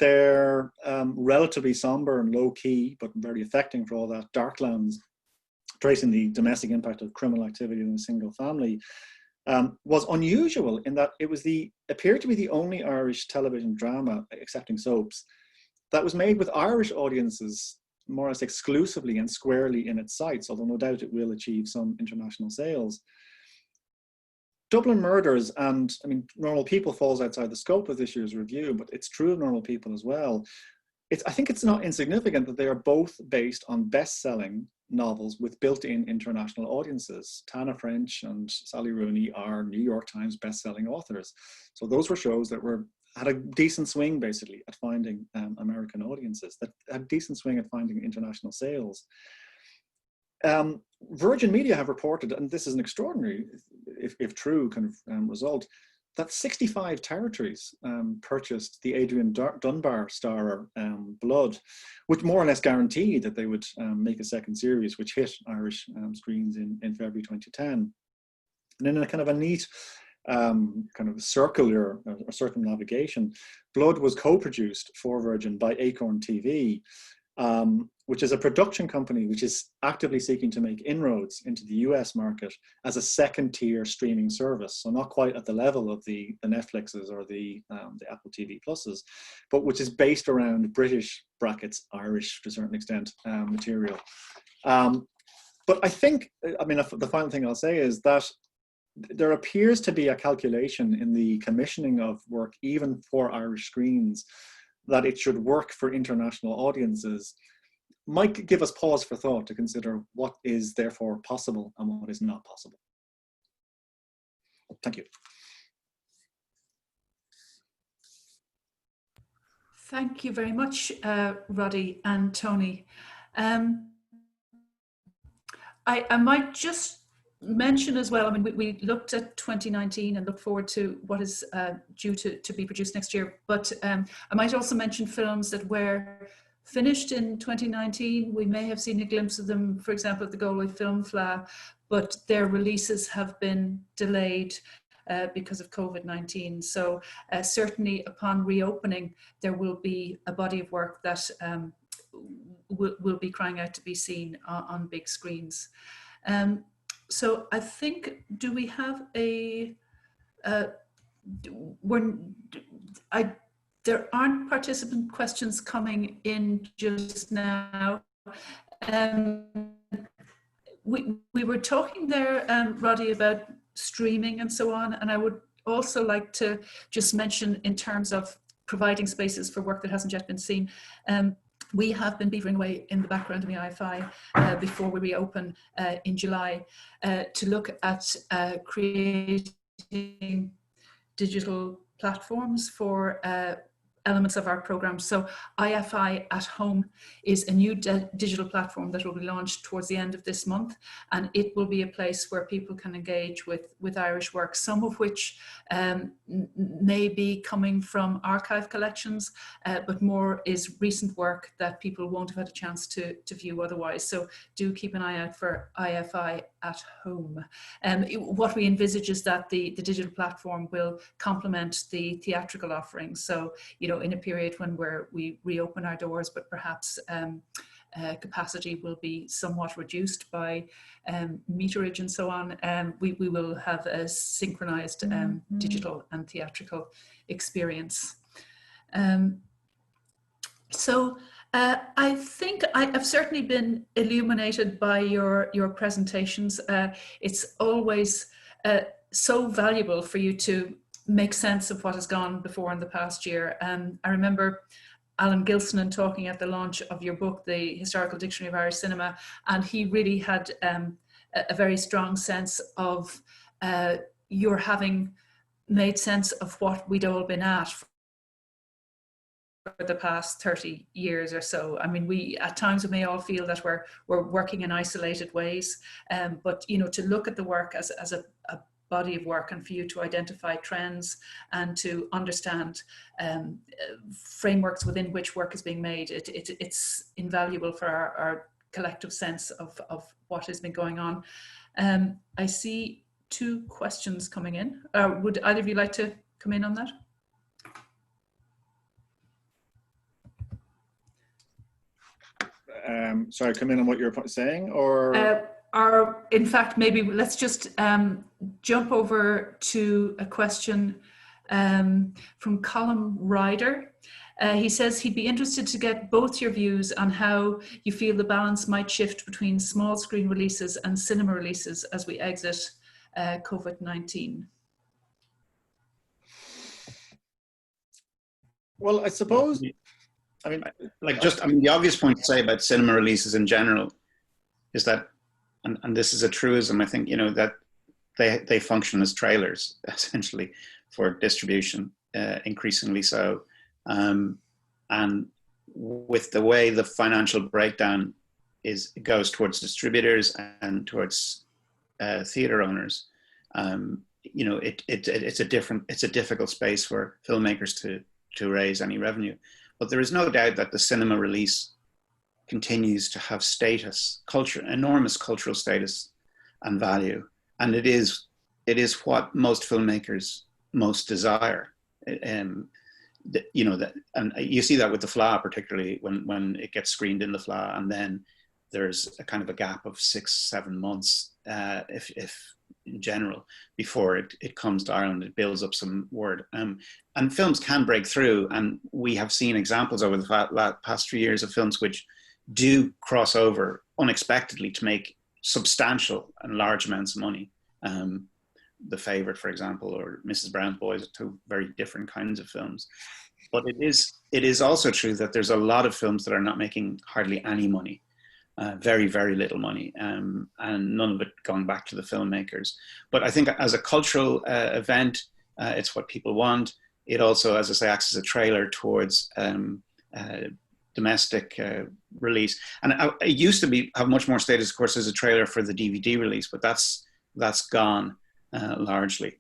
Their relatively somber and low-key, but very affecting for all that, Darklands, tracing the domestic impact of criminal activity in a single family, was unusual in that it was appeared to be the only Irish television drama, excepting soaps, that was made with Irish audiences more or less exclusively and squarely in its sights, although no doubt it will achieve some international sales. Dublin Murders, and I mean, Normal People falls outside the scope of this year's review, but it's true of Normal People as well. I think it's not insignificant that they are both based on best-selling novels with built-in international audiences. Tana French and Sally Rooney are New York Times best-selling authors. So those were shows that had a decent swing, basically, at finding American audiences, that had a decent swing at finding international sales. Virgin Media have reported, and this is an extraordinary, if true, kind of result, that 65 territories purchased the Adrian Dunbar starrer Blood, which more or less guaranteed that they would make a second series, which hit Irish screens in February 2010. And in a kind of a neat kind of circular or circumnavigation, Blood was co-produced for Virgin by Acorn TV, which is a production company which is actively seeking to make inroads into the US market as a second-tier streaming service. So not quite at the level of the Netflixes or the Apple TV Pluses, but which is based around British brackets, Irish to a certain extent material. But I think, I mean, the final thing I'll say is that there appears to be a calculation in the commissioning of work, even for Irish screens, that it should work for international audiences. Might give us pause for thought to consider what is therefore possible and what is not possible. Thank you. Thank you very much, Roddy and Tony. I might just mention as well, I mean, we looked at 2019 and look forward to what is due to be produced next year, but I might also mention films that were finished in 2019. We may have seen a glimpse of them, for example, at the Galway Film Fleadh, but their releases have been delayed because of COVID-19. So certainly upon reopening, there will be a body of work that will be crying out to be seen on big screens. So I think, do we have there aren't participant questions coming in just now. We were talking there, Roddy, about streaming and so on, and I would also like to just mention in terms of providing spaces for work that hasn't yet been seen. We have been beavering away in the background in the IFI before we reopen in July to look at creating digital platforms for elements of our program. So IFI at Home is a new digital platform that will be launched towards the end of this month, and it will be a place where people can engage with Irish work, some of which may be coming from archive collections, but more is recent work that people won't have had a chance to view otherwise. So do keep an eye out for IFI at Home. What we envisage is that the digital platform will complement the theatrical offerings. So, you know, in a period when we reopen our doors, but perhaps capacity will be somewhat reduced by meterage and so on, we will have a synchronized digital and theatrical experience. So I think I've certainly been illuminated by your presentations. It's always so valuable for you to make sense of what has gone before in the past year. I remember Alan Gilson talking at the launch of your book, The Historical Dictionary of Irish Cinema, and he really had a very strong sense of your having made sense of what we'd all been at for the past 30 years or so. I mean, at times we may all feel that we're working in isolated ways, but you know, to look at the work as a body of work, and for you to identify trends and to understand frameworks within which work is being made, it's invaluable for our collective sense of what has been going on. I see 2 questions coming in. Would either of you like to come in on that? Sorry, come in on what you're saying, or? In fact, maybe let's just jump over to a question from Colin Ryder. He says he'd be interested to get both your views on how you feel the balance might shift between small screen releases and cinema releases as we exit COVID-19. Well, I suppose, I mean, the obvious point to say about cinema releases in general is that, and this is a truism, I think, that they function as trailers essentially for distribution, increasingly so. And with the way the financial breakdown goes towards distributors and towards theater owners, it's a difficult space for filmmakers to raise any revenue. But there is no doubt that the cinema release continues to have status, enormous cultural status and value. And it is what most filmmakers most desire. And you see that with the FLA, particularly when it gets screened in the FLA, and then there's a kind of a gap of 6-7 months, if in general, before it comes to Ireland. It builds up some word, and films can break through, and we have seen examples over the past 3 years of films which do cross over unexpectedly to make substantial and large amounts of money. The Favourite, for example, or Mrs. Brown's Boys, are two very different kinds of films. But it is also true that there's a lot of films that are not making hardly any money, very, very little money, and none of it going back to the filmmakers. But I think as a cultural event, it's what people want. It also, as I say, acts as a trailer towards domestic release. And it used to have much more status, of course, as a trailer for the DVD release, but that's gone largely.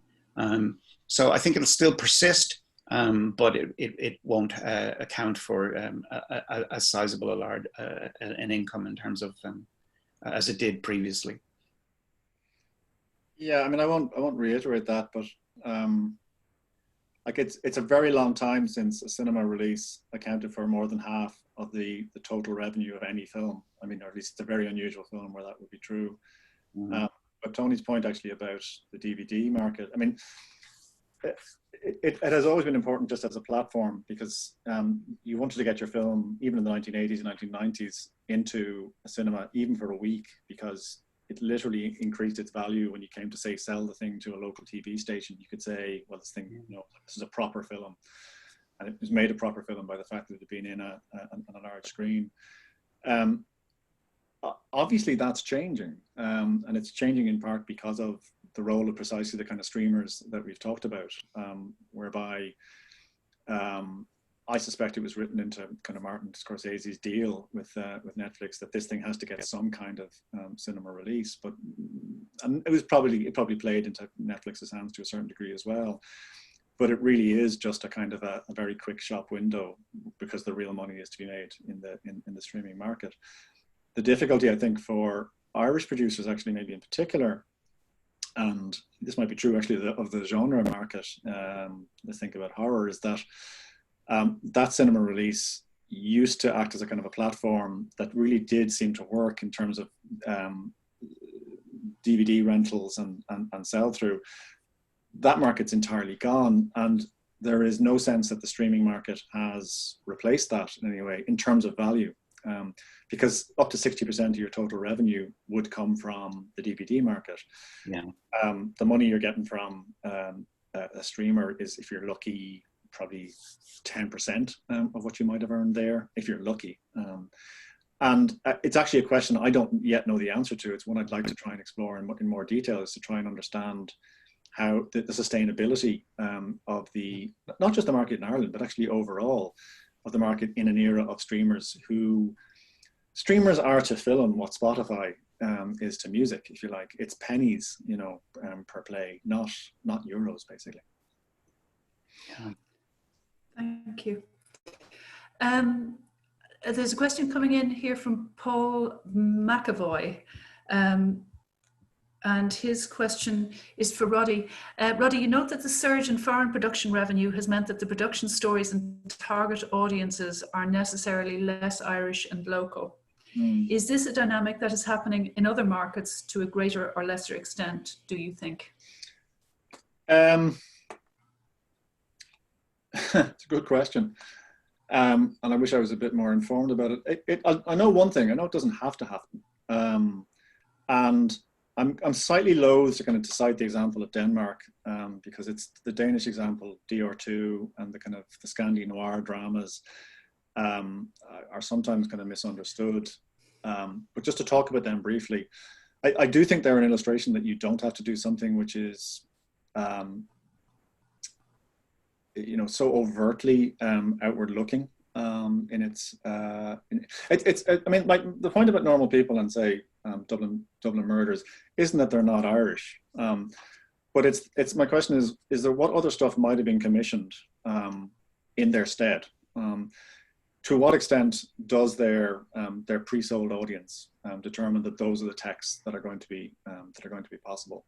So I think it'll still persist, but it won't account for as sizable an income in terms of as it did previously. Yeah, I mean, I won't reiterate that, but like it's a very long time since a cinema release accounted for more than half of the total revenue of any film. I mean, or at least it's a very unusual film where that would be true. But Tony's point actually about the DVD market, I mean, it has always been important just as a platform, because you wanted to get your film, even in the 1980s and 1990s, into a cinema, even for a week, because it literally increased its value when you came to, say, sell the thing to a local TV station. You could say, well, this thing, this is a proper film. And it was made a proper film by the fact that it had been in on a large screen. Obviously that's changing, and it's changing in part because of the role of precisely the kind of streamers that we've talked about, whereby I suspect it was written into kind of Martin Scorsese's deal with Netflix that this thing has to get some kind of cinema release, and it probably played into Netflix's hands to a certain degree as well. But it really is just a kind of a very quick shop window, because the real money is to be made in the streaming market. The difficulty, I think, for Irish producers, actually, maybe in particular, and this might be true actually of the genre market, let's think about horror, is that that cinema release used to act as a kind of a platform that really did seem to work in terms of DVD rentals and sell-through. That market's entirely gone, and there is no sense that the streaming market has replaced that in any way in terms of value. Because up to 60% of your total revenue would come from the DVD market. Yeah. The money you're getting from a streamer is, if you're lucky, probably 10% of what you might have earned there, if you're lucky. And it's actually a question I don't yet know the answer to. It's one I'd like to try and explore in more detail, is to try and understand how the sustainability of not just the market in Ireland, but actually overall, of the market in an era of streamers are to film what Spotify is to music, if you like. It's pennies, per play, not euros, basically. Yeah. Thank you. There's a question coming in here from Paul McAvoy. And his question is for Roddy. Roddy, you note that the surge in foreign production revenue has meant that the production stories and target audiences are necessarily less Irish and local. Is this a dynamic that is happening in other markets to a greater or lesser extent, do you think? It's a good question. And I wish I was a bit more informed about it. I know one thing. I know it doesn't have to happen. And I'm slightly loath to kind of cite the example of Denmark because it's the Danish example, DR2, and the kind of the Scandi noir dramas are sometimes kind of misunderstood. But just to talk about them briefly, I do think they're an illustration that you don't have to do something which is, you know, so overtly outward looking in its. I mean, like the point about Normal People and say Dublin Murders isn't that they're not Irish, but it's my question is there what other stuff might have been commissioned in their stead? To what extent does their pre-sold audience determine that those are the texts that are going to be possible?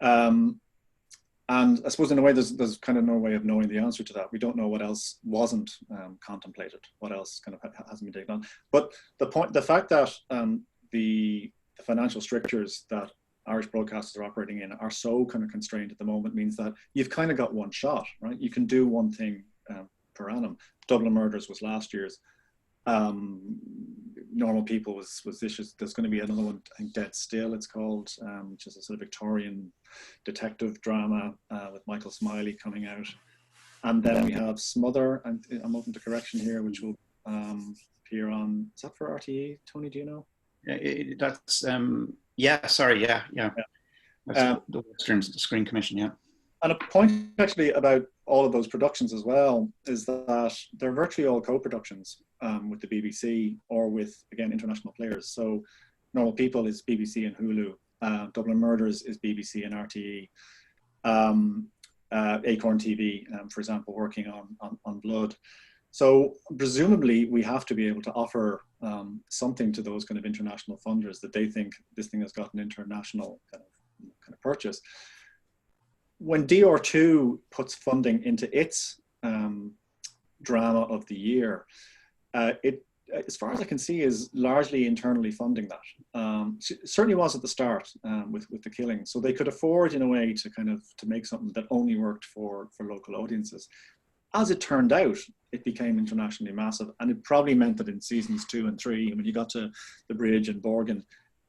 And I suppose in a way there's kind of no way of knowing the answer to that. We don't know what else wasn't contemplated, what else kind of hasn't been taken on. But the fact that the financial strictures that Irish broadcasters are operating in are so kind of constrained at the moment means that you've kind of got one shot, right? You can do one thing per annum. Dublin Murders was last year's. Normal People was this year's. There's going to be another one, I think Dead Still it's called, which is a sort of Victorian detective drama with Michael Smiley coming out. And then we have Smother, and I'm open to correction here, which will appear on, is that for RTE? Tony, do you know? That's, yeah, sorry, yeah. That's the Western Screen Commission, yeah. And a point actually about all of those productions as well is that they're virtually all co-productions with the BBC or with, again, international players. So Normal People is BBC and Hulu. Dublin Murders is BBC and RTE. Acorn TV, for example, working on Blood. So presumably we have to be able to offer something to those kind of international funders that they think this thing has got an international kind of purchase. When DR2 puts funding into its drama of the year, it, as far as I can see, is largely internally funding that. It certainly was at the start with The Killing. So they could afford, in a way, to make something that only worked for local audiences. As it turned out, it became internationally massive, and it probably meant that in seasons 2 and 3, and when you got to The Bridge and Borgen,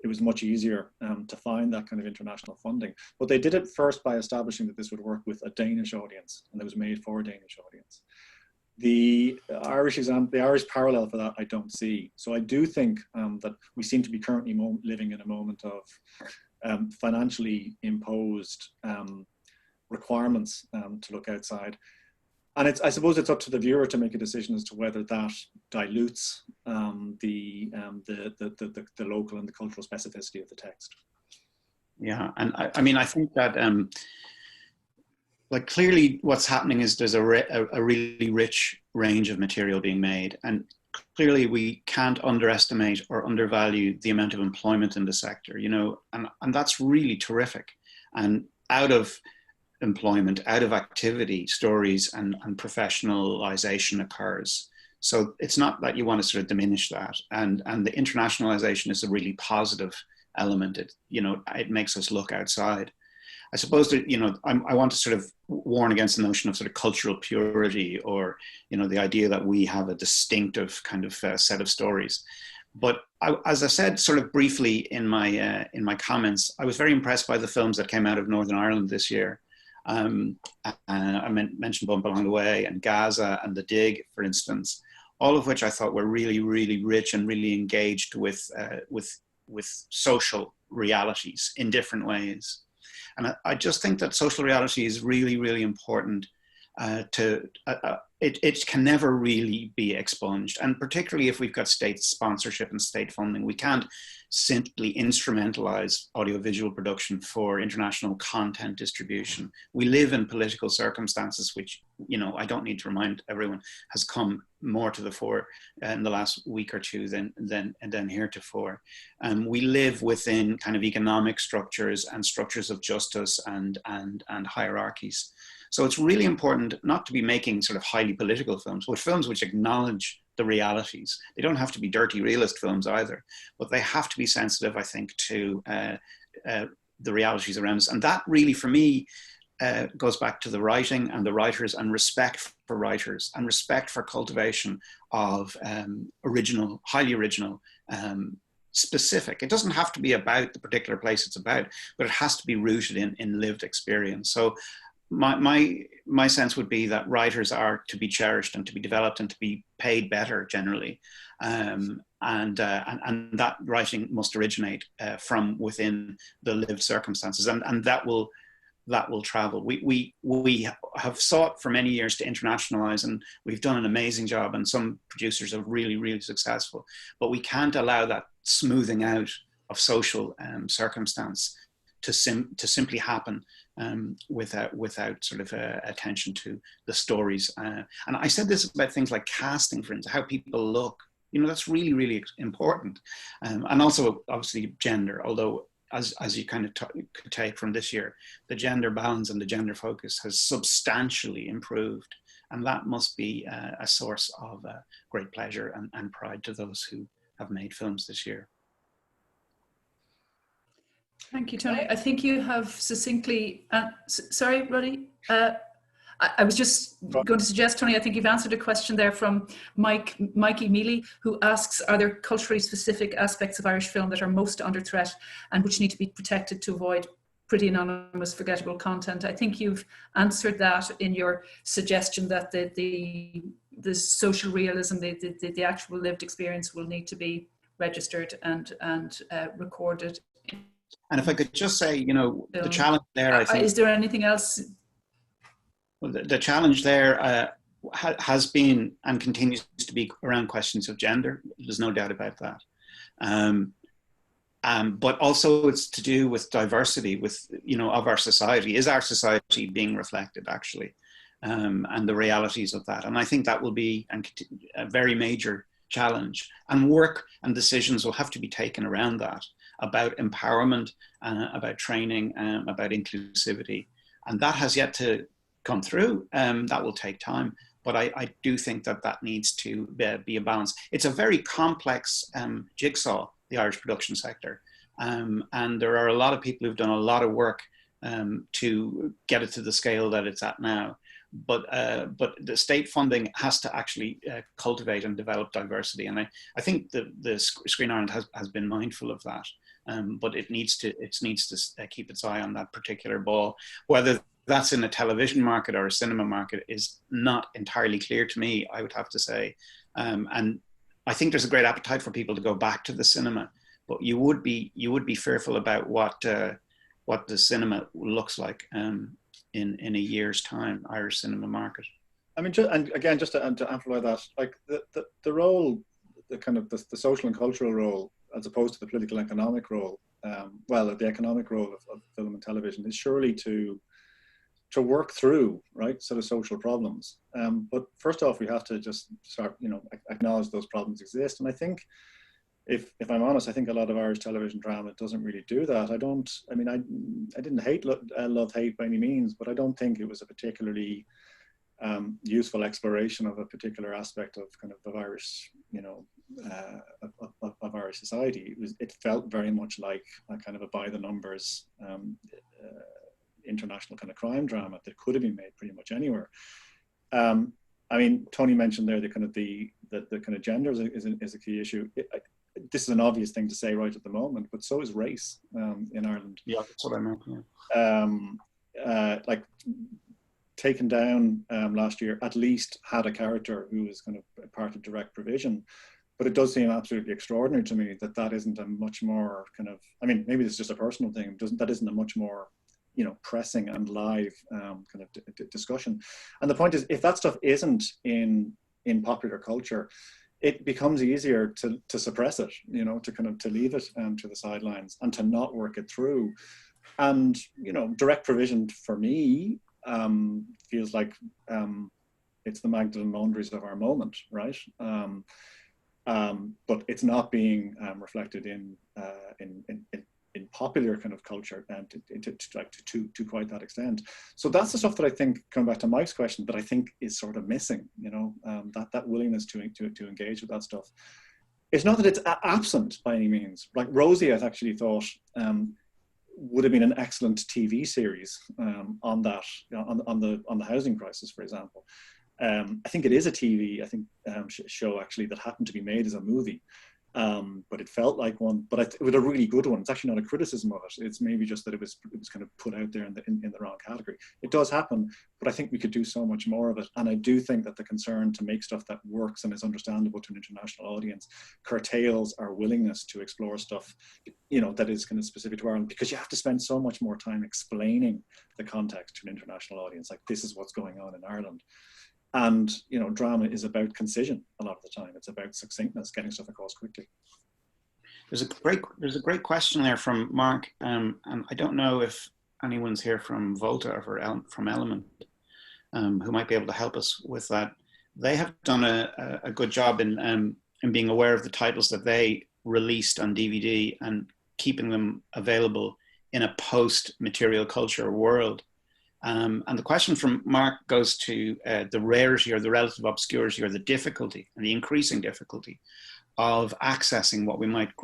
it was much easier to find that kind of international funding. But they did it first by establishing that this would work with a Danish audience, and it was made for a Danish audience. The Irish example, the Irish parallel for that, I don't see. So I do think that we seem to be currently living in a moment of financially imposed requirements to look outside. And I suppose it's up to the viewer to make a decision as to whether that dilutes the local and the cultural specificity of the text. Yeah, and I mean, I think that like clearly what's happening is there's a really rich range of material being made, and clearly we can't underestimate or undervalue the amount of employment in the sector, you know, and that's really terrific. And out of employment, out of activity, stories and professionalization occurs. So it's not that you want to sort of diminish that. And the internationalization is a really positive element. It makes us look outside. I suppose that, I want to sort of warn against the notion of sort of cultural purity or, the idea that we have a distinctive kind of set of stories. But as I said sort of briefly in my comments, I was very impressed by the films that came out of Northern Ireland this year. I mentioned Bump Along the Way and Gaza and The Dig, for instance, all of which I thought were really, really rich and really engaged with social realities in different ways. And I just think that social reality is really, really important. It can never really be expunged, and particularly if we've got state sponsorship and state funding, we can't simply instrumentalize audiovisual production for international content distribution. We live in political circumstances which, I don't need to remind everyone, has come more to the fore in the last week or two than heretofore. We live within kind of economic structures and structures of justice and hierarchies. So it's really important not to be making sort of highly political films, but films which acknowledge the realities. They don't have to be dirty realist films either, but they have to be sensitive, I think, to the realities around us. And that really, for me, goes back to the writing and the writers and respect for writers and respect for cultivation of highly original specific. It doesn't have to be about the particular place it's about, but it has to be rooted in lived experience. So my sense would be that writers are to be cherished and to be developed and to be paid better generally, and that writing must originate from within the lived circumstances, and that will travel. We have sought for many years to internationalize, and we've done an amazing job, and some producers are really, really successful, but we can't allow that smoothing out of social circumstance to simply happen without sort of attention to the stories. And I said this about things like casting, for instance, how people look. You know, that's really, really important. And also, obviously, gender, although as you kind of could take from this year, the gender balance and the gender focus has substantially improved. And that must be a source of great pleasure and pride to those who have made films this year. Thank you, Tony. I think you have succinctly, sorry, Roddy. I was just going to suggest, Tony, I think you've answered a question there from Mikey Mealy, who asks, are there culturally specific aspects of Irish film that are most under threat and which need to be protected to avoid pretty anonymous, forgettable content? I think you've answered that in your suggestion that the social realism, the actual lived experience will need to be registered and recorded. And if I could just say, you know, the challenge there, I think... Is there anything else? Well, the challenge there has been and continues to be around questions of gender. There's no doubt about that. But also it's to do with diversity, with, you know, of our society. Is our society being reflected, actually? And the realities of that. And I think that will be a very major challenge. And work and decisions will have to be taken around that, about empowerment, about training, about inclusivity. And that has yet to come through. That will take time. But I do think that needs to be a balance. It's a very complex jigsaw, the Irish production sector. And there are a lot of people who've done a lot of work to get it to the scale that it's at now. But the state funding has to actually cultivate and develop diversity. And I think the Screen Ireland has been mindful of that. But it needs to keep its eye on that particular ball. Whether that's in a television market or a cinema market is not entirely clear to me, I would have to say. And I think there's a great appetite for people to go back to the cinema, but you would be fearful about what the cinema looks like in a year's time, Irish cinema market. I mean, and again, just to amplify that, like the role, the kind of the social and cultural role, as opposed to the political and economic role, the economic role of film and television is surely to work through, right, sort of social problems. But first off, we have to just start, you know, acknowledge those problems exist. And I think, if I'm honest, I think a lot of Irish television drama doesn't really do that. I didn't hate Love Hate by any means, but I don't think it was a particularly useful exploration of a particular aspect of kind of Irish, you know, of Irish society. It felt very much like a kind of a by the numbers international kind of crime drama that could have been made pretty much anywhere. I mean, Tony mentioned there the kind of gender is a key issue. This is an obvious thing to say right at the moment, but so is race in Ireland. Yeah, that's what I meant. Yeah. Like Taken Down last year at least had a character who was kind of part of direct provision. But it does seem absolutely extraordinary to me that isn't a much more kind of, I mean, maybe it's just a personal thing, that isn't a much more, you know, pressing and live kind of discussion. And the point is, if that stuff isn't in popular culture, it becomes easier to suppress it, you know, to leave it to the sidelines and to not work it through. And, you know, direct provision for me feels like it's the Magdalene Laundries of our moment, right? But it's not being reflected in popular kind of culture and to quite that extent. So that's the stuff that I think, coming back to Mike's question, that I think is sort of missing, you know, that willingness to engage with that stuff. It's not that it's absent by any means. Like Rosie, I actually thought would have been an excellent TV series on that, on the housing crisis, for example. I think it is a TV, show actually that happened to be made as a movie. but it felt like one. But it was a really good one. It's actually not a criticism of it. It's maybe just that it was kind of put out there in the wrong category. It does happen, but I think we could do so much more of it. And I do think that the concern to make stuff that works and is understandable to an international audience curtails our willingness to explore stuff, you know, that is kind of specific to Ireland, because you have to spend so much more time explaining the context to an international audience. Like, this is what's going on in Ireland. And, you know, drama is about concision a lot of the time. It's about succinctness, getting stuff across quickly. There's a great question there from Mark, and I don't know if anyone's here from Volta or from Element who might be able to help us with that. They have done a good job in being aware of the titles that they released on DVD and keeping them available in a post-material culture world. And the question from Mark goes to the rarity or the relative obscurity or the difficulty and the increasing difficulty of accessing what we might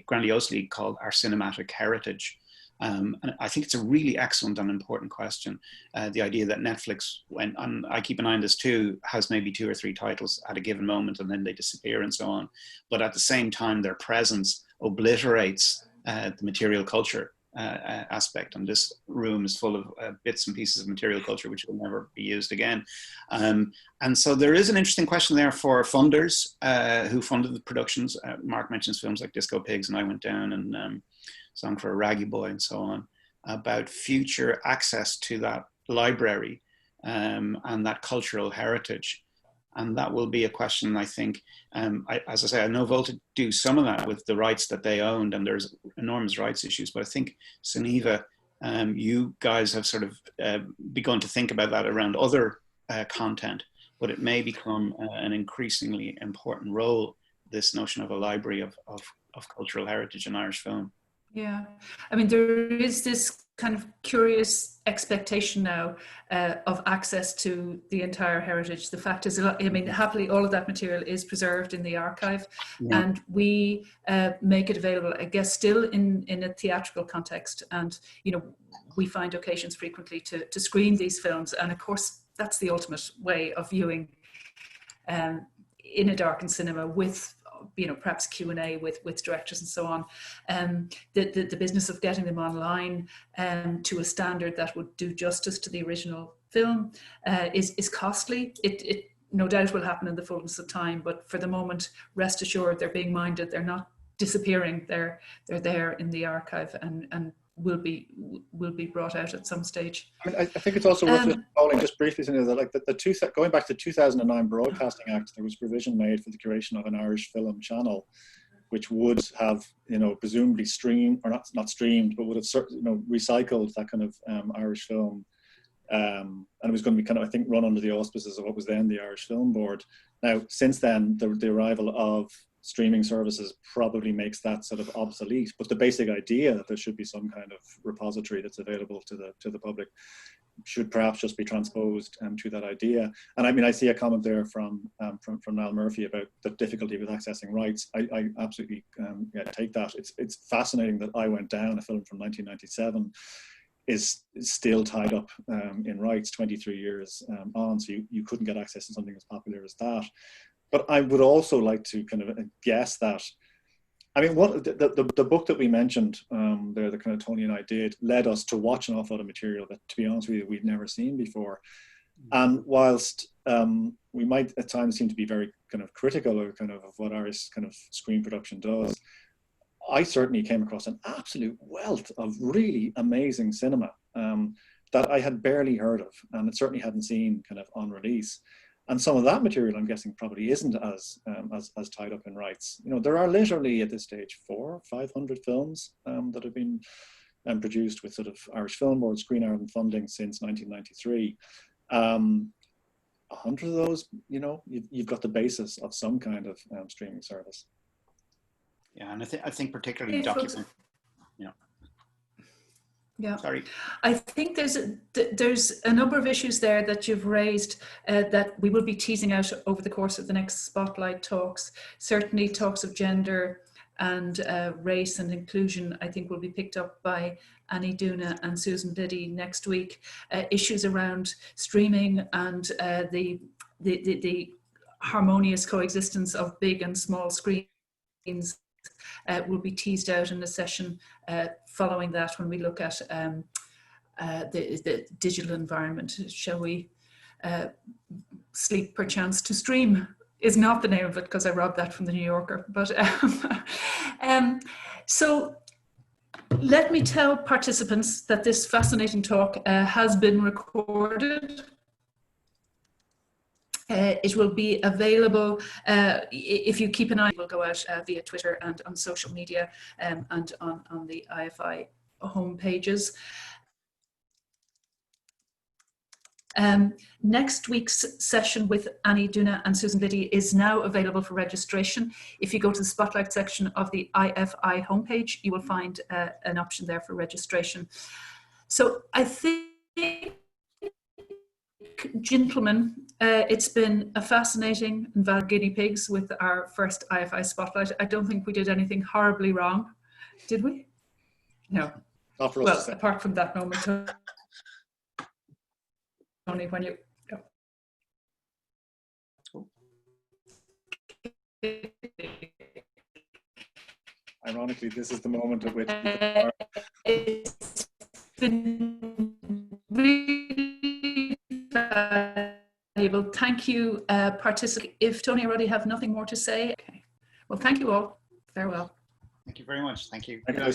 grandiosely call our cinematic heritage. And I think it's a really excellent and important question. The idea that Netflix, and I keep an eye on this too, has maybe 2 or 3 titles at a given moment and then they disappear and so on. But at the same time, their presence obliterates the material culture aspect, and this room is full of bits and pieces of material culture which will never be used again. And so there is an interesting question there for funders who funded the productions. Mark mentions films like Disco Pigs and I Went Down and Song for a Raggy Boy and so on, about future access to that library and that cultural heritage. And that will be a question, I think, as I say, I know Volta do some of that with the rights that they owned, and there's enormous rights issues, but I think Sunniva, you guys have sort of begun to think about that around other content, but it may become an increasingly important role, this notion of a library of cultural heritage in Irish film. Yeah, I mean, there is this kind of curious expectation now of access to the entire heritage. The fact is, I mean, happily, all of that material is preserved in the archive, and we make it available, I guess, still in a theatrical context. And, you know, we find occasions frequently to screen these films. And of course, that's the ultimate way of viewing in a darkened cinema with, you know, perhaps Q&A with directors and so on. The business of getting them online to a standard that would do justice to the original film is costly. It no doubt will happen in the fullness of time, but for the moment, rest assured, they're being minded. They're not disappearing. They're there in the archive and will be brought out at some stage. I mean, I think it's also worth just recalling just briefly, that like going back to the 2009 Broadcasting Act, there was provision made for the curation of an Irish film channel, which would have, you know, presumably streamed, or not streamed, but would have, you know, recycled that kind of Irish film, and it was going to be kind of, I think, run under the auspices of what was then the Irish Film Board. Now, since then, the arrival of streaming services probably makes that sort of obsolete, but the basic idea that there should be some kind of repository that's available to the public should perhaps just be transposed to that idea. And I mean, I see a comment there from Niall Murphy about the difficulty with accessing rights. I absolutely take that. It's fascinating that I Went Down, a film from 1997, is still tied up in rights 23 years on, so you couldn't get access to something as popular as that. But I would also like to kind of guess that, I mean, the book that we mentioned there, that kind of Tony and I did, led us to watch an awful lot of material that, to be honest with you, we'd never seen before. And whilst we might at times seem to be very kind of critical of what Irish kind of screen production does, I certainly came across an absolute wealth of really amazing cinema that I had barely heard of, and it certainly hadn't seen kind of on release. And some of that material, I'm guessing, probably isn't as tied up in rights. You know, there are literally at this stage 400 or 500 films that have been produced with sort of Irish Film Board, Screen Ireland funding since 1993. 100 of those, you know, you've got the basis of some kind of streaming service. Yeah, and I think particularly document. Yeah, sorry. I think there's a number of issues there that you've raised that we will be teasing out over the course of the next Spotlight talks. Certainly talks of gender and race and inclusion, I think, will be picked up by Annie Duna and Susan Liddy next week. Issues around streaming and the harmonious coexistence of big and small screens will be teased out in the session following that, when we look at the digital environment. Shall we sleep perchance to stream is not the name of it, because I robbed that from the New Yorker. But so let me tell participants that this fascinating talk has been recorded. It will be available, if you keep an eye, it will go out via Twitter and on social media, and on the IFI home pages. Next week's session with Annie Duna and Susan Biddy is now available for registration. If you go to the Spotlight section of the IFI homepage, you will find an option there for registration. So I think, gentlemen, it's been a fascinating and valuable guinea pigs with our first IFI Spotlight. I don't think we did anything horribly wrong, did we? No. Not for us well, to say. apart from that moment, Tony, when you go. Ironically, this is the moment at which It's been really valuable. Thank you, participants. If Tony or Roddy have nothing more to say, okay. Well, thank you all. Farewell. Thank you very much. Thank you. Thank you.